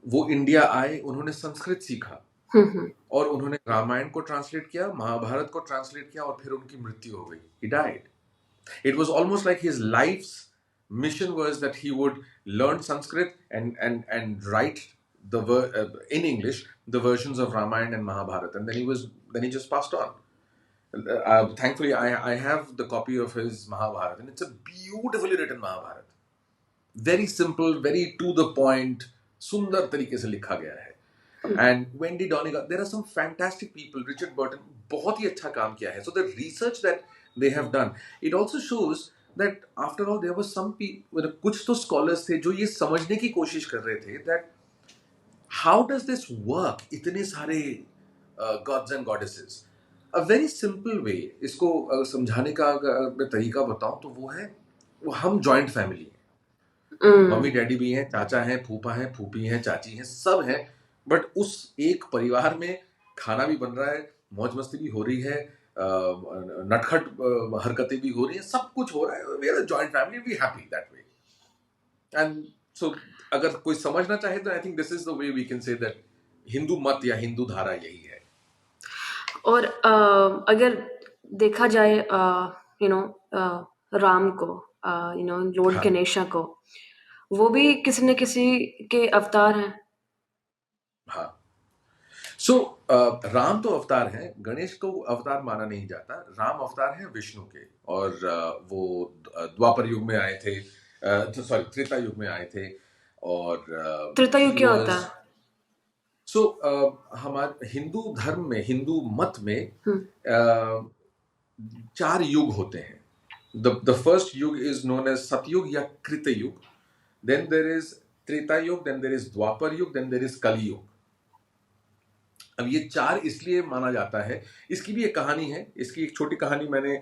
वो इंडिया आए, उन्होंने संस्कृत सीखा, और उन्होंने रामायण को ट्रांसलेट किया, महाभारत को ट्रांसलेट किया, और फिर उनकी मृत्यु हो गई. He died. It was almost like his life's mission was that he would learn Sanskrit and write in English the versions of Ramayana and Mahabharata, and then he just passed on. Thankfully, I have the copy of his Mahabharata, and it's a beautifully written Mahabharata. Very simple, very to the point, सुंदर तरीके से लिखा गया है. And Wendy Doniger, there are some fantastic people. Richard Burton, बहुत ही अच्छा काम किया है. So the research that they have done, it also shows that after all there was some people, कुछ तो scholars थे जो ये समझने की कोशिश कर रहे थे that how does this work, इतने सारे gods and goddesses. A very simple way इसको समझाने का मैं तरीका बताऊं तो वो है, वो हम joint family हैं. मम्मी डैडी भी हैं, चाचा हैं, फूफा हैं, फूफी हैं, चाची हैं, सब हैं. बट उस एक परिवार में खाना भी बन रहा है, मौज मस्ती भी हो रही है, नटखट हरकतें भी हो रही हैं, सब कुछ हो रहा है, we are a joint family, we happy that way. And so अगर कोई समझना चाहे तो I think this is the way we can say that Hindu मत या हिंदू धारा यही है। और अगर देखा जाए राम को, लॉर्ड हाँ गणेशा को, वो भी किसी न किसी के अवतार हैं। हाँ। सो राम तो अवतार हैं, गणेश को अवतार माना नहीं जाता। राम अवतार है विष्णु के, और वो द्वापर युग में आए थे, सॉरी त्रेता युग में आए थे, और त्रेता ही युग क्या होता वाज है? सो हमारे हिंदू धर्म में, हिंदू मत में हम्म। 4 युग होते हैं। द फर्स्ट युग इज नोन एज सतयुग या कृत युग, देन देर इज त्रेता युग, देन देर इज द्वापर युग, देन देर इज कलयुग। अब ये 4 इसलिए माना जाता है, इसकी भी एक कहानी है। इसकी एक छोटी कहानी मैंने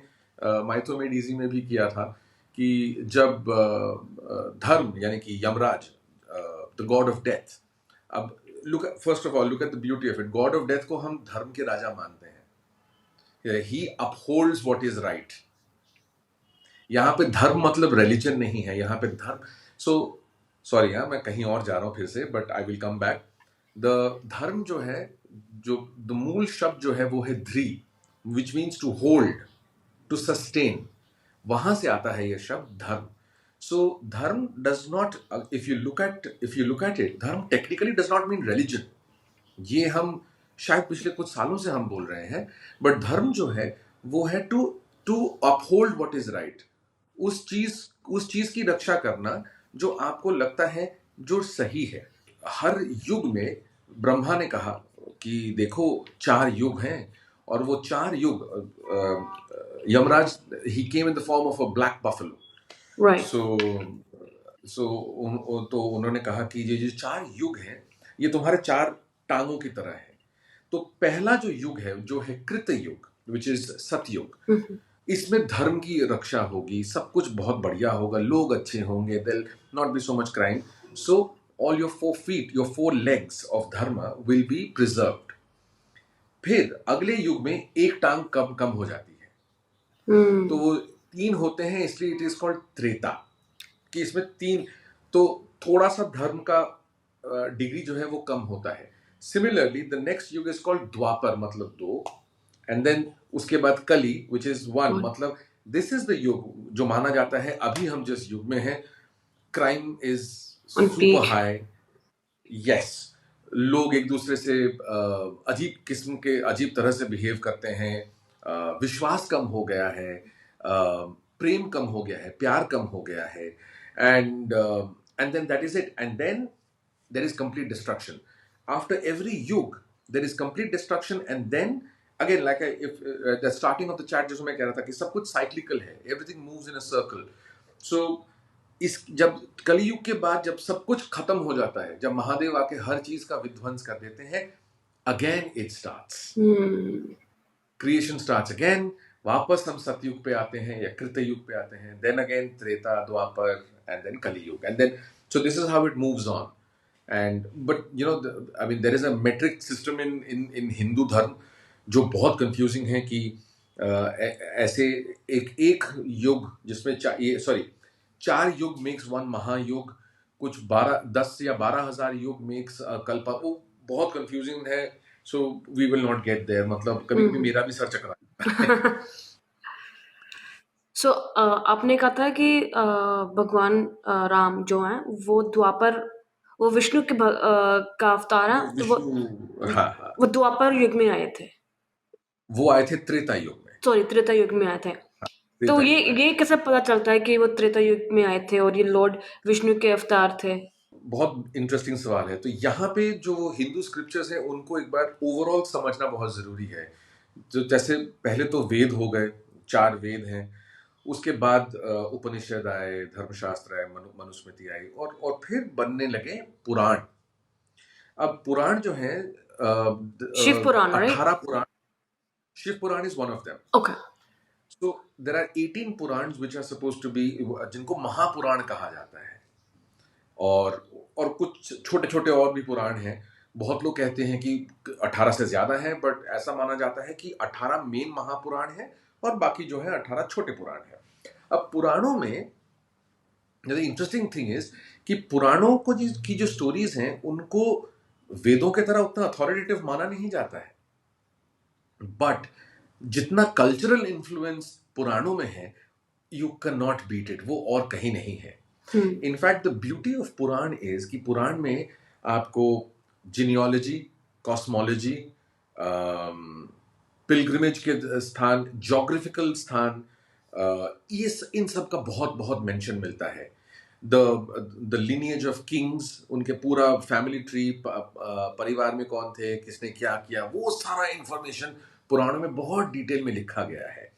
माइथोमेडिजी में भी किया था, कि जब धर्म यानी कि Yamraj, the god of death, अब look first of all look at the beauty of it. God of death को हम धर्म के राजा मानते हैं, he upholds what is right. यहाँ पे धर्म मतलब रिलीजन नहीं है, यहाँ पे धर्म, सो सॉरी हाँ मैं कहीं और जा रहा हूँ फिर से, but I will come back. The धर्म जो है, जो द मूल शब्द जो है वो है dhri, which means to hold, to sustain, वहां से आता है ये शब्द धर्म। So dharma does not, if you look at it, dharma technically does not mean religion. ये हम शायद पिछले कुछ सालों से हम बोल रहे हैं, बट धर्म जो है वो है to uphold what is right, उस चीज की रक्षा करना जो आपको लगता है जो सही है। हर युग में ब्रह्मा ने कहा कि देखो 4 युग हैं, और वो 4 युग, Yamraj, he came in the form of a black buffalo. Right. तो उन्होंने कहा कि ये जो 4 युग हैं, ये तुम्हारे 4 टांगों की तरह है। तो पहला जो युग है, जो है कृत युग, विच इज सतयुग, इसमें धर्म की रक्षा होगी, सब कुछ बहुत बढ़िया होगा, लोग अच्छे होंगे, there not be so much crime, so all your 4 feet, your 4 legs of dharma will be preserved. फिर अगले युग में एक टांग कम कम हो जाती है, तो वो 3 होते हैं, इसलिए इट इज कॉल्ड त्रेता, कि इसमें 3, तो थोड़ा सा धर्म का डिग्री जो है वो कम होता है। सिमिलरली द नेक्स्ट युग इज कॉल्ड द्वापर, मतलब 2, एंड देन उसके बाद कली, विच इज 1, मतलब दिस इज द युग जो माना जाता है अभी हम जिस युग में हैं, crime is On super peak. High, yes, लोग एक दूसरे से अजीब किस्म के, अजीब तरह से बिहेव करते हैं, विश्वास कम हो गया है, प्रेम कम हो गया है, प्यार कम हो गया है, and then that is it, and then there is complete destruction. After every yuga there is complete destruction, and then again, like if the starting of the chat, जैसे मैं कह रहा था कि सब कुछ साइक्लिकल है, everything moves in a circle. So इस जब कलयुग के बाद जब सब कुछ खत्म हो जाता है, जब महादेव आके हर चीज का विध्वंस कर देते हैं, again it starts, creation starts again, वापस हम सतयुग पे आते हैं या कृत युग पे आते हैं, then again Treta, Dwapar, and then Kalyug, and then so this is how it moves on. And but you know, I mean there is a metric system in Hindu dharma जो बहुत कंफ्यूजिंग है, कि ऐसे एक युग जिसमें सॉरी 4 युग मेक्स 1 महायुग, कुछ 10 या 12,000 युग मेक्स कल्प, वो बहुत कंफ्यूजिंग है। So we will not get there, मतलब कभी कभी मेरा भी सर चकरा है। सो आपने कहा था कि भगवान राम जो हैं वो द्वापर, वो विष्णु के का अवतार है, तो विष्णु, हाँ हाँ, वो द्वापर युग में आए थे, वो आए थे त्रेता युग में, सॉरी त्रेता युग में आए थे। तो त्रेता युग में। ये कैसे पता चलता है कि वो त्रेता युग में आए थे और ये लॉर्ड विष्णु के अवतार थे? बहुत इंटरेस्टिंग सवाल है। तो यहाँ पे जो हिंदू स्क्रिप्चर्स हैं उनको एक बार ओवरऑल समझना बहुत जरूरी है। जो जैसे पहले तो वेद हो गए, 4 वेद हैं, उसके बाद उपनिषद आए, धर्मशास्त्र आए, मनुस्मृति आई, और फिर बनने लगे पुराण। अब पुराण जो है, Shiva Purana, right? 18 Purana, Shiva Purana is one of them. Okay. So there are 18 Purana which are supposed to be, जिनको महापुराण कहा जाता है, और कुछ छोटे छोटे और भी पुराण हैं। बहुत लोग कहते हैं कि 18 से ज्यादा है, बट ऐसा माना जाता है कि 18 मेन महापुराण है और बाकी जो है 18 छोटे पुराण है। अब पुराणों में इंटरेस्टिंग थिंग इज कि पुराणों को की जो स्टोरीज हैं उनको वेदों के तरह उतना अथॉरिटेटिव माना नहीं जाता है, बट जितना कल्चरल इन्फ्लुएंस पुराणों में है, you can not beat it, वो और कहीं नहीं है। In fact the beauty of Purana is कि पुराण में आपको जिनियोलॉजी, कॉस्मोलॉजी, पिलग्रिमेज के स्थान, ज्योग्राफिकल स्थान, ये इन सब का बहुत बहुत मेंशन मिलता है। द लिनिएज ऑफ किंग्स, उनके पूरा फैमिली ट्री, परिवार में कौन थे, किसने क्या किया, वो सारा इंफॉर्मेशन पुराणों में बहुत डिटेल में लिखा गया है।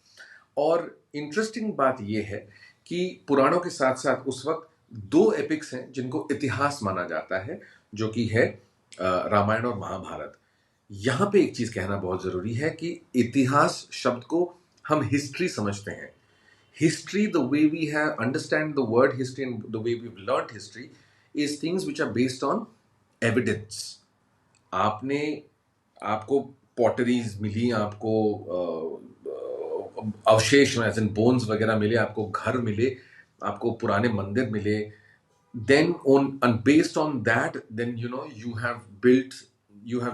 और इंटरेस्टिंग बात यह है कि पुराणों के साथ साथ उस वक्त दो एपिक्स हैं जिनको इतिहास माना जाता है, जो कि है रामायण और महाभारत। यहां पे एक चीज कहना बहुत जरूरी है कि इतिहास शब्द को हम हिस्ट्री समझते हैं। History, the way we have understand the word history and the way we have learned history, is things which are based on evidence. आपने आपको पॉटरीज मिली, आपको अवशेष एज इन बोन्स वगैरह मिले, आपको घर मिले, आपको पुराने मंदिर मिले, then on and based on that, then you have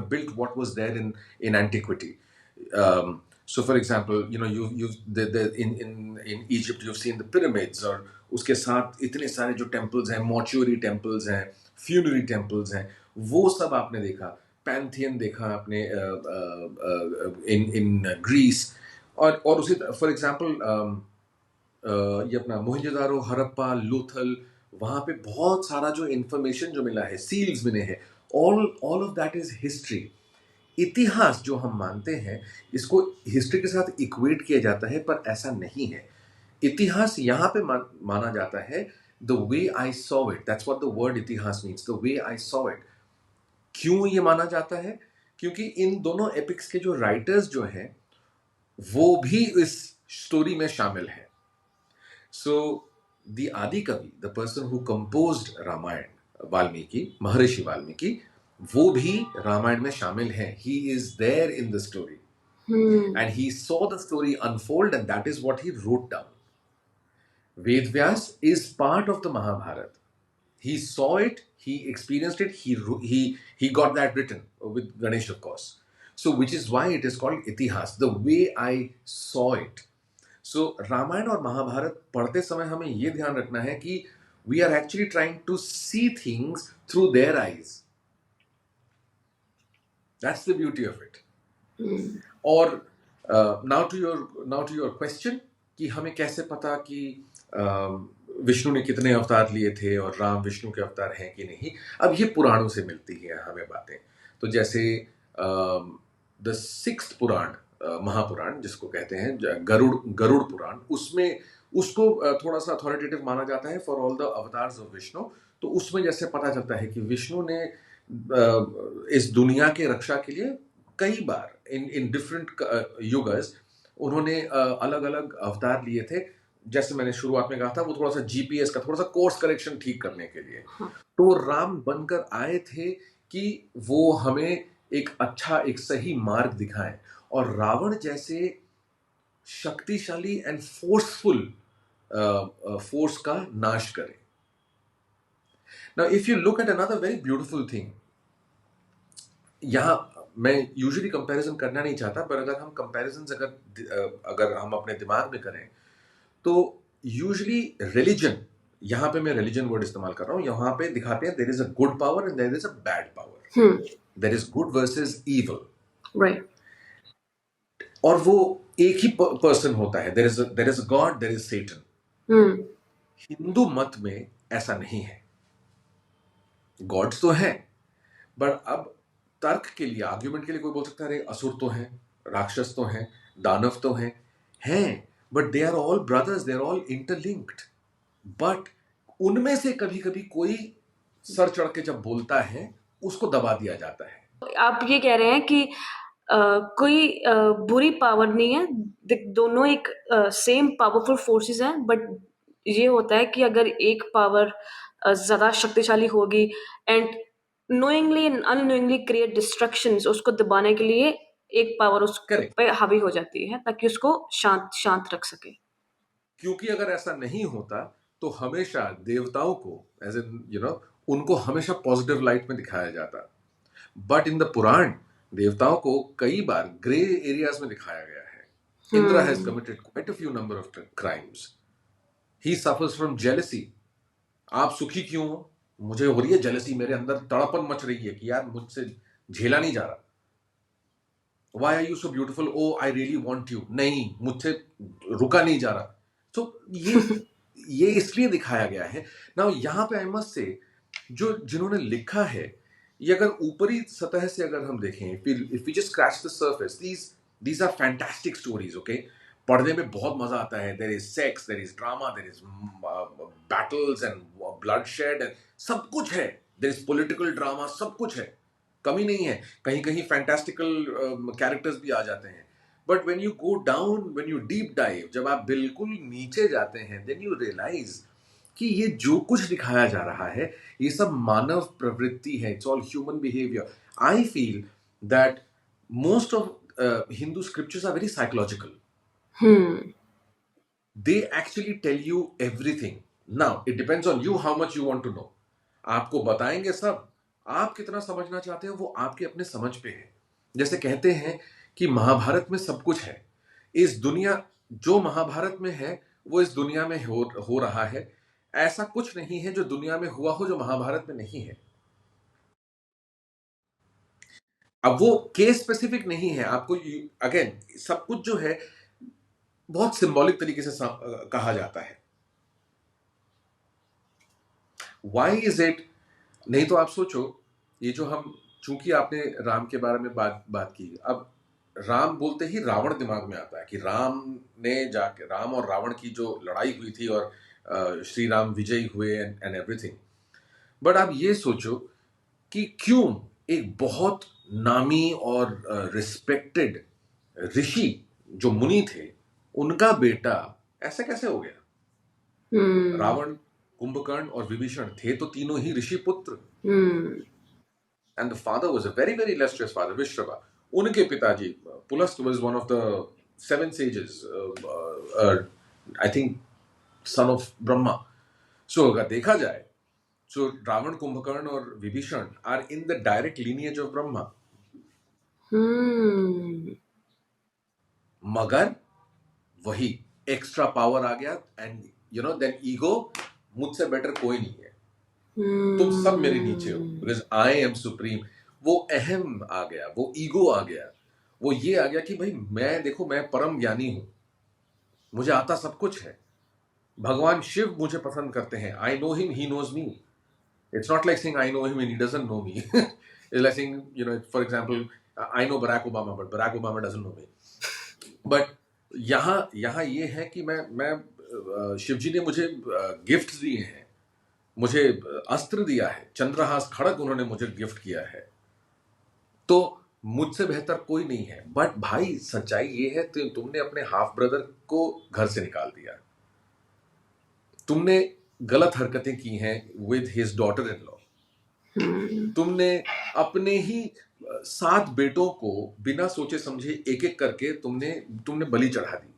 built what was there in antiquity. So for example, in Egypt you've seen the pyramids, और उसके साथ इतने सारे जो temples हैं, mortuary temples हैं, funerary temples हैं, वो सब आपने देखा। पैंथियन देखा आपने इन ग्रीस। और उसी फॉर एग्जांपल ये अपना मोहनजोदारो, हड़प्पा, लोथल, वहां पे बहुत सारा जो इंफॉर्मेशन जो मिला है, सील्स मिले हैं, all of that is history. इतिहास जो हम मानते हैं, इसको हिस्ट्री के साथ इक्वेट किया जाता है, पर ऐसा नहीं है। इतिहास यहां पे माना जाता है the way I saw it, that's what the word itihasa means, the way I saw it. क्यों ये माना जाता है? क्योंकि इन दोनों एपिक्स के जो राइटर्स जो हैं वो भी इस स्टोरी में शामिल है। So the Adi Kavi, the person who composed Ramayana, Valmiki, Maharishi Valmiki, वो भी रामायण में शामिल हैं। He is there in the story, and he saw the story unfold, and that is what he wrote down. Ved Vyas is part of the Mahabharata. He saw it, he experienced it, he got that written with Ganesh, of course. So which is why it is called Itihas, the way I saw it. सो रामायण और महाभारत पढ़ते समय हमें यह ध्यान रखना है कि we are actually trying to see things through their eyes. That's the beauty of it. और नाउ टू योर क्वेश्चन कि हमें कैसे पता कि विष्णु ने कितने अवतार लिए थे और राम विष्णु के अवतार हैं कि नहीं। अब ये पुराणों से मिलती है हमें बातें। तो जैसे द सिक्स्थ पुराण, महापुराण जिसको कहते हैं, गरुड़ पुराण, उसमें उसको थोड़ा सा अथॉरिटेटिव माना जाता है for all the avatars of Vishnu. तो उसमें जैसे पता चलता है कि विष्णु ने इस दुनिया के रक्षा के लिए कई बार इन डिफरेंट युगस उन्होंने अलग अलग अवतार लिए थे। जैसे मैंने शुरुआत में कहा था, वो थोड़ा सा जीपीएस का थोड़ा सा कोर्स करेक्शन ठीक करने के लिए। तो राम बनकर आए थे कि वो हमें एक अच्छा, एक सही मार्ग दिखाएं और रावण जैसे शक्तिशाली एंड फोर्सफुल फोर्स का नाश करें। Now if you look at another very beautiful thing, यहां मैं यूजुअली कंपैरिजन करना नहीं चाहता, पर अगर हम कंपैरिजन अगर हम अपने दिमाग में करें तो यूजुअली रिलीजन, यहां पे मैं रिलीजन वर्ड इस्तेमाल कर रहा हूं, यहां पे दिखाते हैं there is a good power and there is a bad power, there is good versus evil, right. और वो एक ही पर्सन होता है, there is a god, there is Satan. Hindu मत में ऐसा नहीं है। गॉड्स तो हैं, बट अब तर्क के लिए, आर्ग्यूमेंट के लिए कोई बोल सकता है अरे असुर तो हैं, राक्षस तो हैं, दानव तो हैं, but they are all brothers, they are all interlinked. बट उनमें से कभी कभी कोई सर चढ़ के जब बोलता है उसको दबा दिया जाता है। आप ये कह रहे हैं कि कोई बुरी पावर नहीं है, दोनों एक सेम पावरफुल फोर्सेस हैं, बट ये होता है कि अगर एक पावर ज़्यादा शक्तिशाली होगी and knowingly and unknowingly create destructions, उसको दबाने के लिए एक पावर उस करेक्ट। पे हावी हो जाती है ताकि उसको शांत शांत रख सके। क्योंकि अगर ऐसा नहीं होता तो हमेशा देवताओं को एज इन उनको हमेशा पॉजिटिव लाइट में दिखाया जाता। बट इन द पुराण देवताओं को कई बार ग्रे एरियाज में दिखाया गया है। Indra has hmm. Committed quite a few number of crimes. He suffers from jealousy. आप सुखी क्यों हो? मुझे हो रही है जेलसी, मेरे अंदर तड़पन मच रही है कि यार मुझसे झेला नहीं जा रहा। Why are you so beautiful? Oh, I really want you. नहीं, मुझसे रुका नहीं जा रहा। तो ये इसलिए दिखाया गया है ना। यहाँ पे आई मस्ट से जो जिन्होंने लिखा है, ये अगर ऊपरी सतह से अगर हम देखें, if we just scratch the surface, these are fantastic stories. Okay, पढ़ने में बहुत मजा आता है। There is sex, there is drama, there is battles and bloodshed and सब कुछ है। देयर इज पॉलिटिकल ड्रामा, सब कुछ है, कमी नहीं है। कहीं कहीं फैंटास्टिकल कैरेक्टर्स भी आ जाते हैं। But when you go down, when you deep dive, जब आप बिल्कुल नीचे जाते हैं, देन यू रियलाइज कि ये जो कुछ दिखाया जा रहा है ये सब मानव प्रवृत्ति है। It's all human behaviour. I feel that most of Hindu scriptures are very psychological. They actually tell you everything. Now it depends on you how much you want to know. आपको बताएंगे सब, आप कितना समझना चाहते हो वो आपके अपने समझ पे है। जैसे कहते हैं कि महाभारत में सब कुछ है। इस दुनिया, जो महाभारत में है वो इस दुनिया में हो रहा है। ऐसा कुछ नहीं है जो दुनिया में हुआ हो जो महाभारत में नहीं है। अब वो केस स्पेसिफिक नहीं है। आपको अगेन सब कुछ जो है बहुत सिंबॉलिक तरीके से कहा जाता है। Why is it? नहीं तो आप सोचो, ये जो हम, चूंकि आपने राम के बारे में बात की, अब राम बोलते ही रावण दिमाग में आता है कि राम और रावण की जो लड़ाई हुई थी और श्री राम विजयी हुए एंड एवरीथिंग। बट आप ये सोचो कि क्यों एक बहुत नामी और रिस्पेक्टेड ऋषि जो मुनि थे, उनका बेटा ऐसा कैसे हो गया? रावण, कुंभकर्ण और विभीषण थे तो तीनों ही ऋषि पुत्र। And the father was a very very illustrious father, Vishrava. उनके पिताजी Pulastya was one of the 7 sages, I think son of Brahma. So अगर देखा जाए, सो रावण, कुंभकर्ण और Vibhishana are in the direct lineage of Brahma. मगर वही एक्स्ट्रा पावर आ गया एंड देन ईगो, मुझसे बेटर कोई नहीं है, तुम सब मेरे नीचे हो बिकॉज आई एम सुप्रीम। वो अहम आ गया, वो ईगो आ गया, वो ये आ गया कि भाई मैं परम ज्ञानी हूं, मुझे आता सब कुछ है। भगवान शिव मुझे पसंद करते हैं। I know him, he knows me. It's not like saying I know him and he doesn't know me. It's like saying for example I know Barack Obama but Barack Obama doesn't know me. But यहाँ ये है कि मैं शिव जी ने मुझे gift दिए हैं, मुझे अस्त्र दिया है, चंद्रहास खड़ग उन्होंने मुझे गिफ्ट किया है, तो मुझसे बेहतर कोई नहीं है। बट भाई सच्चाई ये है, तुमने अपने हाफ ब्रदर को घर से निकाल दिया, तुमने गलत हरकतें की हैं with his daughter in law, तुमने अपने ही 7 बेटों को बिना सोचे समझे एक एक करके तुमने बलि चढ़ा दी।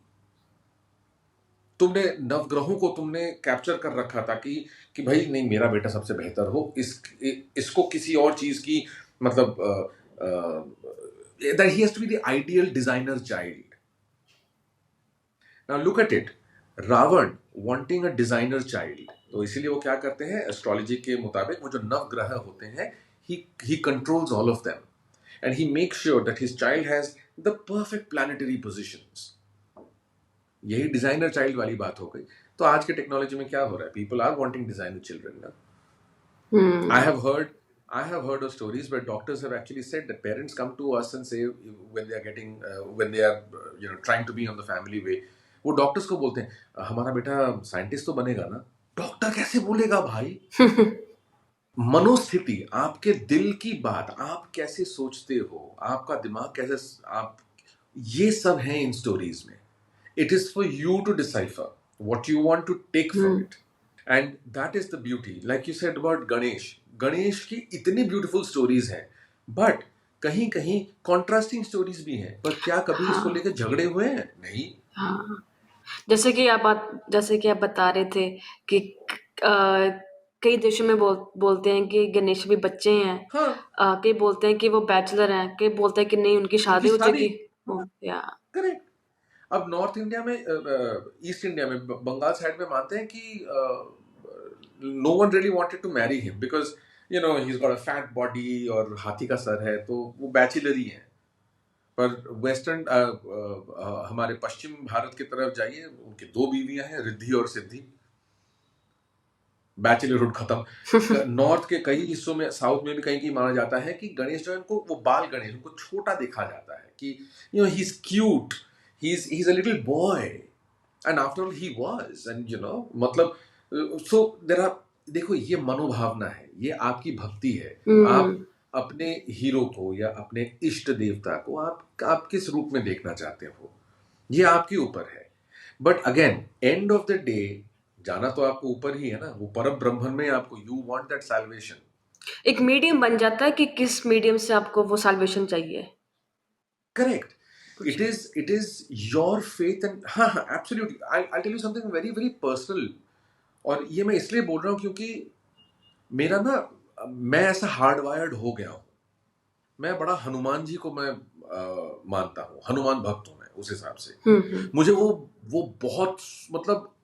तुमने नवग्रहों को तुमने कैप्चर कर रखा था कि भाई नहीं, मेरा बेटा सबसे बेहतर हो, इसको किसी और चीज की मतलब that he has to be the ideal designer child. Now look at it, Ravan wanting a designer child, तो इसीलिए वो क्या करते हैं, एस्ट्रोलॉजी के मुताबिक वो जो नवग्रह होते हैं, he controls all of them and he makes sure that his child has the perfect planetary positions. यही डिजाइनर चाइल्ड वाली बात हो गई। तो आज के टेक्नोलॉजी में क्या हो रहा है, people are wanting designer children ना। I have heard of stories where doctors have actually said that parents come to us and say when they are trying to be on the family way, वो doctors को बोलते हैं हमारा बेटा scientist तो बनेगा ना। डॉक्टर कैसे बोलेगा भाई? मनोस्थिति, आपके दिल की बात, आप कैसे सोचते हो, आपका दिमाग कैसे, आप, ये सब है इन स्टोरीज में। It is for you to decipher what you want to take from it. And that is the beauty, like you said about Ganesh. Ganesh की इतनी ब्यूटीफुल स्टोरीज हैं, बट कहीं कहीं कॉन्ट्रास्टिंग स्टोरीज भी हैं, पर क्या कभी इसको हाँ लेकर झगड़े हुए हैं? नहीं। हाँ। जैसे कि आप बता रहे थे कि कई देशों में बोलते हैं कि गणेश भी बच्चे हैं। हाँ, कई बोलते हैं कि वो बैचलर हैं, कई बोलते हैं कि नहीं उनकी उनकी शादी हो शादी। चुकी हो या करेक्ट। अब नॉर्थ इंडिया में, ईस्ट इंडिया में, बंगाल साइड में मानते हैं कि no one really wanted to marry him because you know he is got a fat body और हाथी का सर है, तो वो बैचलर ही है। पर वेस्टर्न हमारे पश्चिम भारत की तरफ जाइए, उनकी दो बीवियां हैं, रिद्धि और सिद्धि। बैचलरहुड खत्म। नॉर्थ के कई हिस्सों में, साउथ में भी कहीं कहीं माना जाता है कि गणेश जो है उनको, वो बाल गणेश, उनको छोटा देखा जाता है कि you know he is cute, he is a little boy, and after all he was, and you no मतलब, सो देयर आर, देखो ये मनोभावना है, ये आपकी भक्ति है। आप हम्म अपने हीरो को या अपने इष्ट देवता को आप किस रूप में देखना चाहते हो, ये आपके ऊपर है। But again, end of the day, जाना तो आपको ऊपर ही है ना, वो परम ब्रह्मन में आपको, यू वांट दैट सैल्वेशन। एक मीडियम बन जाता है कि किस मीडियम से आपको वो साल्वेशन चाहिए। करेक्ट। कुछ it is your faith, and हाँ हाँ, absolutely. I tell you something very very personal, और ये मैं इसलिए बोल रहा हूँ क्योंकि मेरा ना, मैं ऐसा हार्ड वायर्ड हो गया हूँ। मैं बड़ा हनुमान जी को मैं मानता हूँ, हनुमान भक्त हूँ मैं उस हिसाब से। हम्म मुझे वो बहुत, मतलब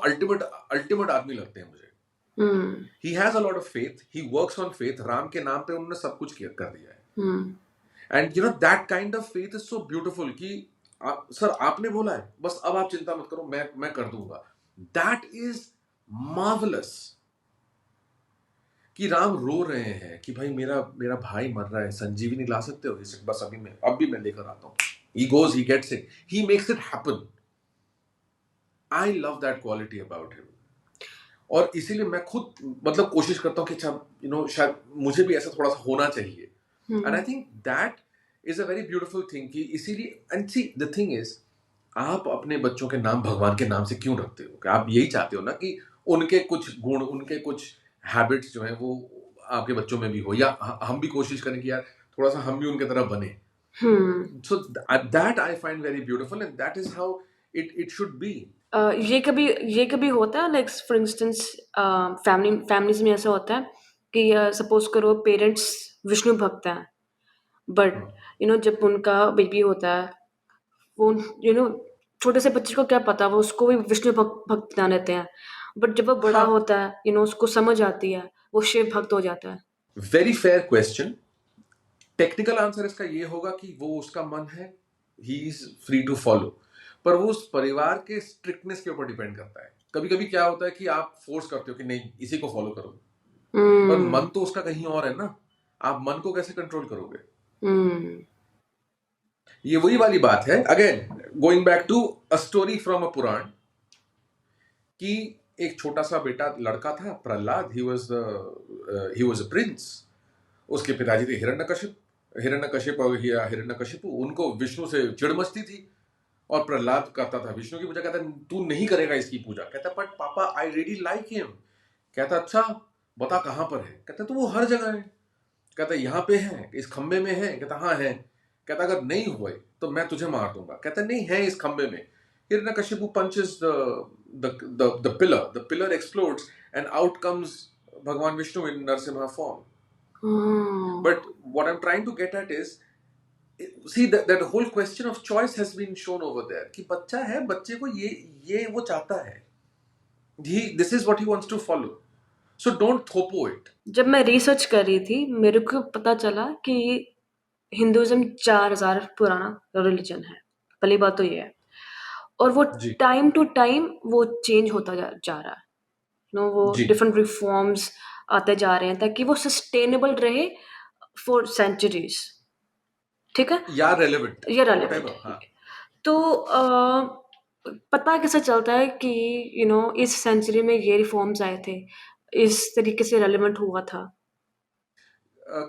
अल्टीमेट अल्टीमेट आदमी लगते हैं मुझे। Hmm he has a lot of faith, he works on faith. Ram के नाम पे उन्होंने सब कुछ किया, कर दिया है। Hmm and you know that kind of faith is so beautiful कि सर आपने बोला है, बस अब आप चिंता मत करो, मैं कर दूंगा। That is marvellous. कि राम रो रहे हैं कि भाई मेरा मेरा भाई मर रहा है, संजीवनी ला सकते हो? इसे बस अभी मैं, अब भी मैं लेकर आता हूँ। He goes, he gets it, he makes it happen. I love that quality about him. और इसीलिए मैं खुद मतलब कोशिश करता हूँ कि अच्छा, यू नो, शायद मुझे भी ऐसा थोड़ा सा होना चाहिए। And I think that is a very beautiful thing कि इसीलिए, and see the thing is, आप अपने बच्चों के नाम भगवान के नाम से क्यों रखते हो? कि आप यही चाहते हो ना कि उनके कुछ गुण, उनके कुछ हैबिट्स जो हैं वो आपके बच्चों में भी हो, या हम भी कोशिश करें कि यार थोड़ा सा हम भी उनके तरह बने। Hmm so that I find very beautiful, and that is how it should be. ये कभी होता है लाइक फॉर इंस्टेंस फैमिलीज में ऐसा होता है कि सपोज करो पेरेंट्स विष्णु भक्त हैं बट जब उनका बेबी होता है वो छोटे से बच्चे को क्या पता वो उसको भी विष्णु भक्त बना देते हैं बट जब वो बड़ा हाँ, होता है उसको समझ आती है वो शिव भक्त हो जाता है। Very fair question. Technical answer इसका ये होगा कि वो उसका मन है, he is free to follow, पर वो उस परिवार के स्ट्रिक्टनेस के ऊपर डिपेंड करता है। कभी कभी क्या होता है कि आप फोर्स करते हो कि नहीं इसी को फॉलो करो, पर मन हम्म तो उसका कहीं और है ना। आप मन को कैसे कंट्रोल करोगे? हम्म ये वही वाली बात है, again going back to a story from a Purana, कि एक छोटा सा बेटा लड़का था Prahlad, he was a prince. उसके पिताजी थे हिरण्यकशिप और हिरण्यकशिपु। उनको विष्णु से चिढ़ मचती थी, और प्रहलाद करता था विष्णु की पूजा। कहता तू नहीं करेगा इसकी पूजा। कहता बट पापा आई रियली लाइक हिम। कहता अच्छा बता कहां पर है? कहता तो वो हर जगह है। कहता यहाँ पे है, इस खंबे में है? कहता हाँ है। कहता अगर नहीं हुए तो मैं तुझे मार दूंगा। कहता नहीं है इस खंबे में। Hiranyakashipu punches the pillar explodes and out comes भगवान विष्णु in नरसिम्हा form. हाँ But what I'm trying to get at is, see that whole question of choice has been shown over there, कि बच्चा है, बच्चे को ये वो चाहता है, this is what he wants to follow, so don't थोपो it. जब मैं रिसर्च कर रही थी मेरे को पता चला कि हिंदुइज्म 4000 पुराना रिलीजन है। पहली बात तो ये है और वो जी, टाइम टू टाइम वो चेंज होता जा रहा है। वो जी, डिफरेंट रिफॉर्म्स आते जा रहे हैं ताकि वो सस्टेनेबल रहे फॉर सेंचुरीज। ठीक है, या relevant, ये रेलेवेंट whatever, हाँ। है। तो पता कैसे चलता है कि इस सेंचुरी में ये रिफॉर्म्स आए थे, इस तरीके से रेलेवेंट हुआ था।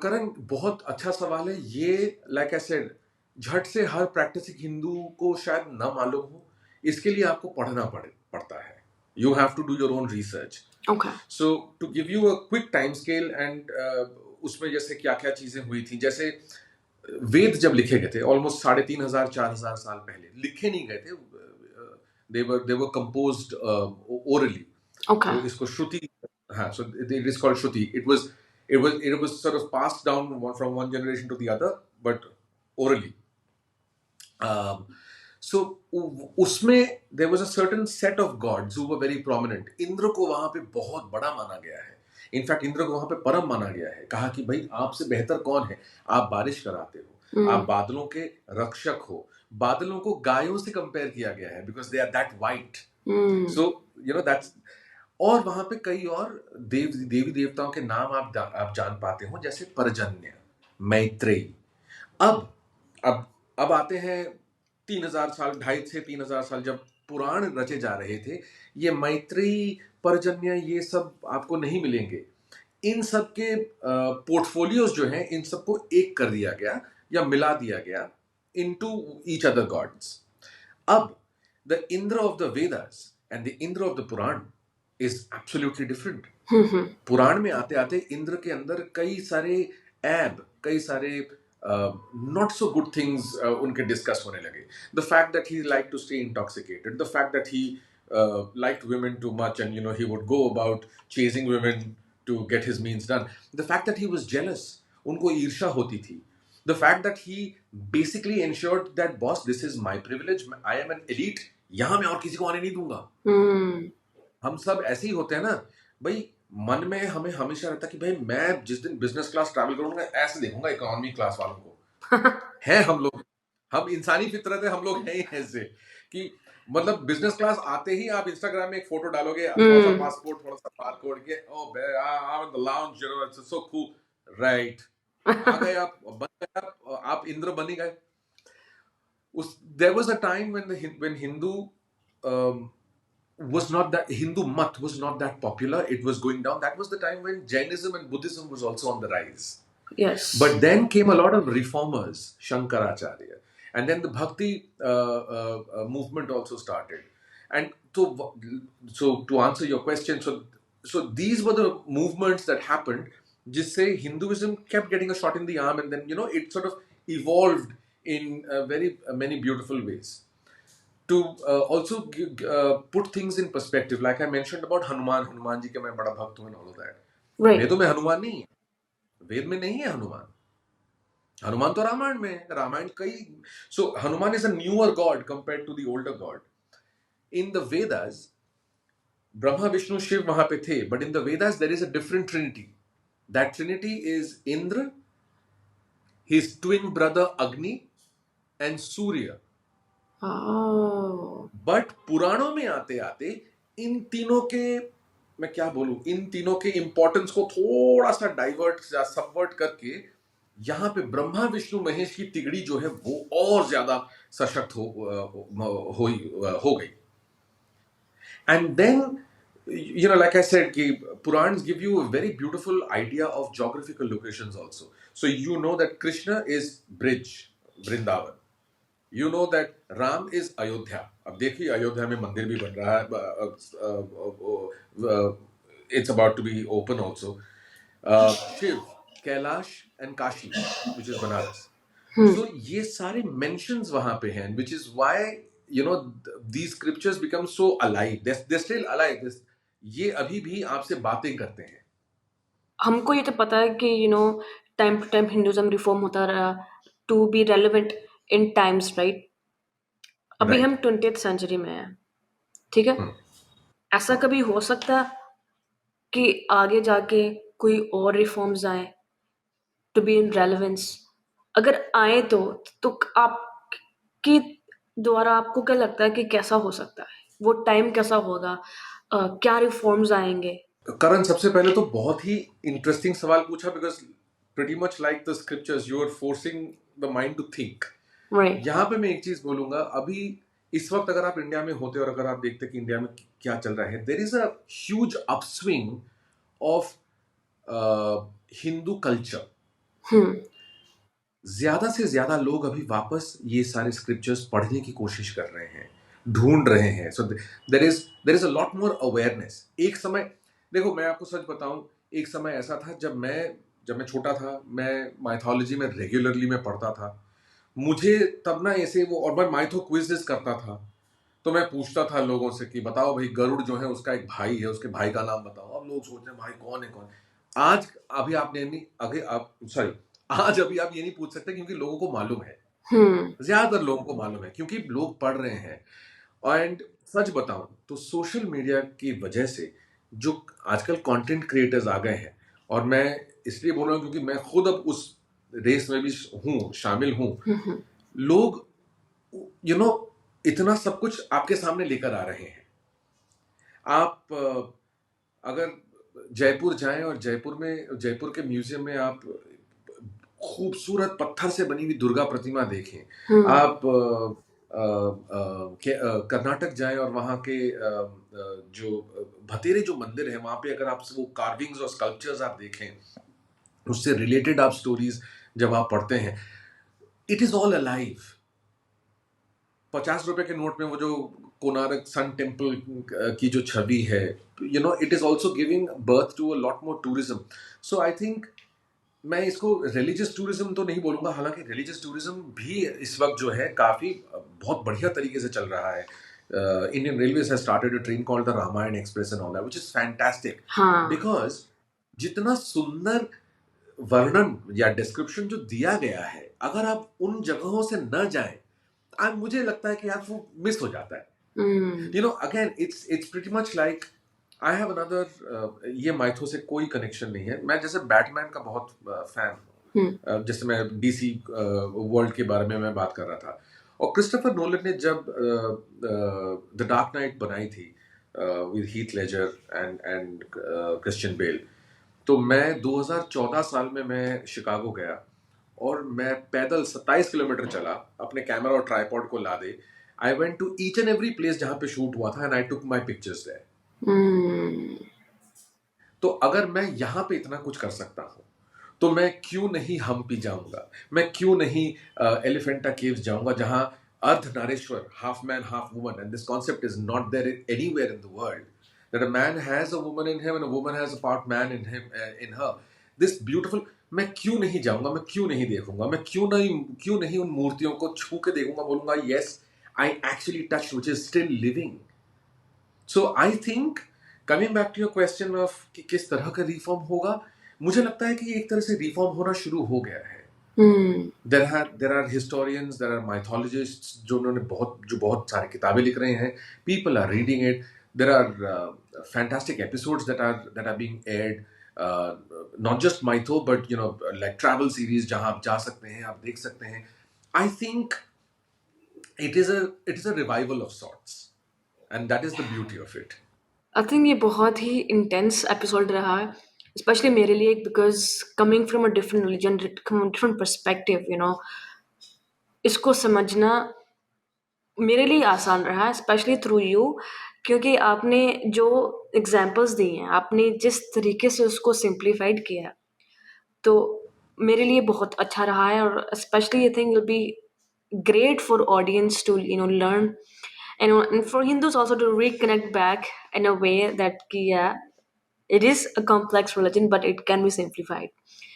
करण, बहुत अच्छा सवाल है ये। लाइक आई सेड, झट से हर प्रैक्टिसिंग हिंदू को शायद न मालूम हो, इसके लिए आपको पढ़ना पड़ता है। You have to do your own research. Okay. So to give you a quick time scale and उसमें जैसे क्या क्या चीजें हुई थी, जैसे वेद जब लिखे गए थे ऑलमोस्ट 3,500 4,000 साल पहले, लिखे नहीं गए थे, they were composed orally. Okay. तो इसको श्रुति, हाँ, so it is called Shruti. It was sort of passed down from one generation to the other, but orally. So उसमें there was a certain set of gods who were very prominent. Indra को वहां पे बहुत बड़ा माना गया है. In fact Indra को वहां पे परम माना गया है. कहा कि भाई आपसे बेहतर कौन है, आप बारिश कराते हो, आप बादलों के रक्षक हो. बादलों को गायों से कंपेयर किया गया है because they are that white. So that's. और वहां पे कई और देवी देवताओं के नाम आप जान पाते हो, जैसे पर्जन्य, मैत्रेयी. अब अब आते हैं 3,000 साल, 2,500 से 3,000 साल जब पुराण रचे जा रहे थे, ये मैत्रेयी, पर्जन्य, ये सब आपको नहीं मिलेंगे. इन सब के पोर्टफोलियोज जो हैं, इन सबको एक कर दिया गया या मिला दिया गया इनटू ईच अदर गॉड्स. अब the Indra of the Vedas and the Indra of the Purana is absolutely different. पुराण में आते आते इंद्र के अंदर कई सारे कई सारे not so good things उनके डिस्कस होने लगे. The fact that he liked to stay intoxicated, the fact that he liked women too much and he would go about chasing women to get his means done. The fact that he was jealous, उनको ईर्ष्या होती थी. The fact that he basically ensured that boss, this is my privilege, I am an elite, यहाँ मैं और किसी को आने नहीं दूंगा. हम सब ऐसे ही होते हैं ना भाई, मन में हमें हमेशा रहता कि भाई मैं जिस दिन बिजनेस क्लास ट्रैवल करूंगा ऐसे देखूंगा इकोनॉमी क्लास वालों को. हैं हम लोग, हम इंसानी फितरत है, हम लोग हैं ही ऐसे कि मतलब बिजनेस क्लास आते ही आप इंस्टाग्राम में एक फोटो डालोगे, थोड़ा सा पासपोर्ट, थोड़ा सा बारकोड के, oh I am in the lounge, it's so cool, right. आ गए आप, बन गए आप इंद्र बन ही गए. There was a time when Hindu was not that, Hindu mat was not that popular. It was going down. That was the time when Jainism and Buddhism was also on the rise. Yes. But then came a lot of reformers, Shankaracharya, and then the Bhakti movement also started. And so to answer your question, so these were the movements that happened. Just say Hinduism kept getting a shot in the arm, and then it sort of evolved in very many beautiful ways. To also put things in perspective, like I mentioned about Hanuman ji के मैं बड़ा भक्त हूँ and all of that. Right. वेदों में हनुमान नहीं है, वेद में नहीं है हनुमान तो रामायण में है. रामायण कई, so Hanuman is a newer god compared to the older god. In the Vedas, Brahma, Vishnu, Shiv वहां पे थे, but in the Vedas there is a different trinity. That trinity is Indra, his twin brother Agni, and Surya. Oh. But पुराणों में आते आते इन तीनों के, मैं क्या बोलूं, इन तीनों के इंपॉर्टेंस को थोड़ा सा डाइवर्ट या सबवर्ट करके यहां पे ब्रह्मा विष्णु महेश की तिगड़ी जो है वो और ज्यादा सशक्त हो गई. And then like I said कि Purans give you a very beautiful idea of geographical locations also. So that Krishna is Brij, Vrindavan. You know that Ram is Ayodhya. अब देखिए अयोध्या में मंदिर भी बन रहा है. It's about to be open also. Shiv, Kailash and Kashi, which is Banaras. So ये सारे mentions वहाँ पे हैं, which is why these scriptures become so alive. They're still alive. ये अभी भी आपसे बातें करते हैं. हमको ये तो पता है कि time to time Hinduism reform होता रहा to be relevant in times, right. अभी हम 20th सेंचुरी में हैं, ठीक है. ऐसा कभी हो सकता कि आगे जाके कोई और रिफॉर्म्स आए टू बी इन रेलेवेंस. अगर आए तो आपके द्वारा आपको क्या लगता है कि कैसा हो सकता है, वो टाइम कैसा होगा, क्या रिफॉर्म्स आएंगे? करण, सबसे पहले तो बहुत ही इंटरेस्टिंग सवाल पूछा, because pretty much like the scriptures you are forcing the mind to think. यहाँ पे मैं एक चीज बोलूंगा, अभी इस वक्त अगर आप इंडिया में होते और अगर आप देखते कि इंडिया में क्या चल रहा है, there is a huge upswing of Hindu culture. ज्यादा से ज्यादा लोग अभी वापस ये सारे स्क्रिप्चर्स पढ़ने की कोशिश कर रहे हैं. ढूंढ रहे हैं. So there is a lot more awareness. एक समय, देखो मैं आपको सच बताऊं, एक समय ऐसा था जब मैं छोटा था, मैं माइथोलॉजी में रेगुलरली मैं पढ़ता था. मुझे तब ना ऐसे वो, और मैं माइथो क्विज़ेस करता था. तो मैं पूछता था लोगों से कि बताओ भाई, गरुड़ जो है उसका एक भाई है, उसके भाई का नाम बताओ. अब लोग सोच रहे हैं भाई कौन है कौन है. आज अभी आपने नहीं, अगे आप सॉरी, आज अभी आप ये नहीं पूछ सकते क्योंकि लोगों को मालूम है. ज्यादातर लोगों को मालूम है क्योंकि लोग पढ़ रहे हैं. एंड सच बताऊं तो सोशल मीडिया की वजह से जो आजकल कंटेंट क्रिएटर्स आ गए हैं, और मैं इसलिए बोल रहा हूं क्योंकि मैं खुद अब उस रेस में भी हूं, शामिल हूं. लोग यू नो इतना सब कुछ आपके सामने लेकर आ रहे हैं. आप अगर जयपुर जाएं और जयपुर के म्यूजियम में आप खूबसूरत पत्थर से बनी हुई दुर्गा प्रतिमा देखें. आप कर्नाटक जाएं और वहाँ के जो भतेरे जो मंदिर है वहाँ पे अगर आप वो कार्विंग्स और स्कल्पचर्स आप देखें, उससे रिलेटेड आप स्टोरीज जब आप पढ़ते हैं, इट इज ऑल अलाइव. 50 रुपए के नोट में वो जो कोणार्क सन टेम्पल की जो छवि है, it is also giving birth to a lot more tourism. So I think मैं इसको रिलीजियस टूरिज्म तो नहीं बोलूंगा, हालांकि रिलीजियस टूरिज्म भी इस वक्त जो है काफी बहुत बढ़िया तरीके से चल रहा है. Indian railways has started a train called the Ramayan express and all that, which is fantastic. Because जितना सुंदर वर्णन या डिस्क्रिप्शन जो दिया गया है, अगर आप उन जगहों से न जाएं, मुझे लगता है कि यार वो मिस हो जाता है. Again it's pretty much like I have another, ये माइथो से कोई कनेक्शन नहीं है. मैं जैसे बैटमैन का बहुत फैन हूँ. जैसे मैं डीसी वर्ल्ड के बारे में मैं बात कर रहा था, और क्रिस्टोफर नोलन ने जब द डार्क नाइट बनाई थी with Heath ledger and Christian Bale, तो मैं 2014 साल में मैं शिकागो गया और मैं पैदल 27 किलोमीटर चला अपने कैमरा और ट्राइपॉड को लादे. I went to each and every place जहां पे शूट हुआ था and I took my pictures there. तो अगर मैं यहां पे इतना कुछ कर सकता हूं, तो मैं क्यों नहीं हम्पी जाऊंगा, मैं क्यों नहीं एलिफेंटा केव्स जाऊंगा, जहां Ardhanarishvara, half man half woman, and this concept is not there anywhere in the world, that a man has a woman in him and a woman has a part man in him, in her, this beautiful. मैं क्यों नहीं जाऊंगा, मैं क्यों नहीं देखूंगा, मैं क्यों नहीं उन मूर्तियों को छू के देखूंगा, बोलूंगा yes, I actually touched which is still living. So I think coming back to your question of कि किस तरह का रिफॉर्म होगा, मुझे लगता है कि एक तरह से रिफॉर्म होना शुरू हो गया है. There are historians, there are mythologists जो बहुत सारी किताबें लिख रहे हैं. People are reading it. There are fantastic episodes that are being aired. Not just mytho, but like travel series जहां आप जा सकते हैं, आप देख सकते हैं. I think it is a revival of sorts, and that is the beauty of it. I think ये बहुत ही इंटेंस एपिसोड रहा है, स्पेशली मेरे लिए, because coming from a different religion, different perspective, इसको समझना मेरे लिए आसान रहा, स्पेशली थ्रू यू, क्योंकि आपने जो एग्जांपल्स दी हैं, आपने जिस तरीके से उसको सिंप्लीफाइड किया, तो मेरे लिए बहुत अच्छा रहा है. और specially I think will be great for audience to learn, and for Hindus also to reconnect back in a way that yeah, it is a complex religion but it can be simplified.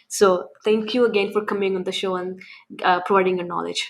So thank you again for coming on the show and providing your knowledge.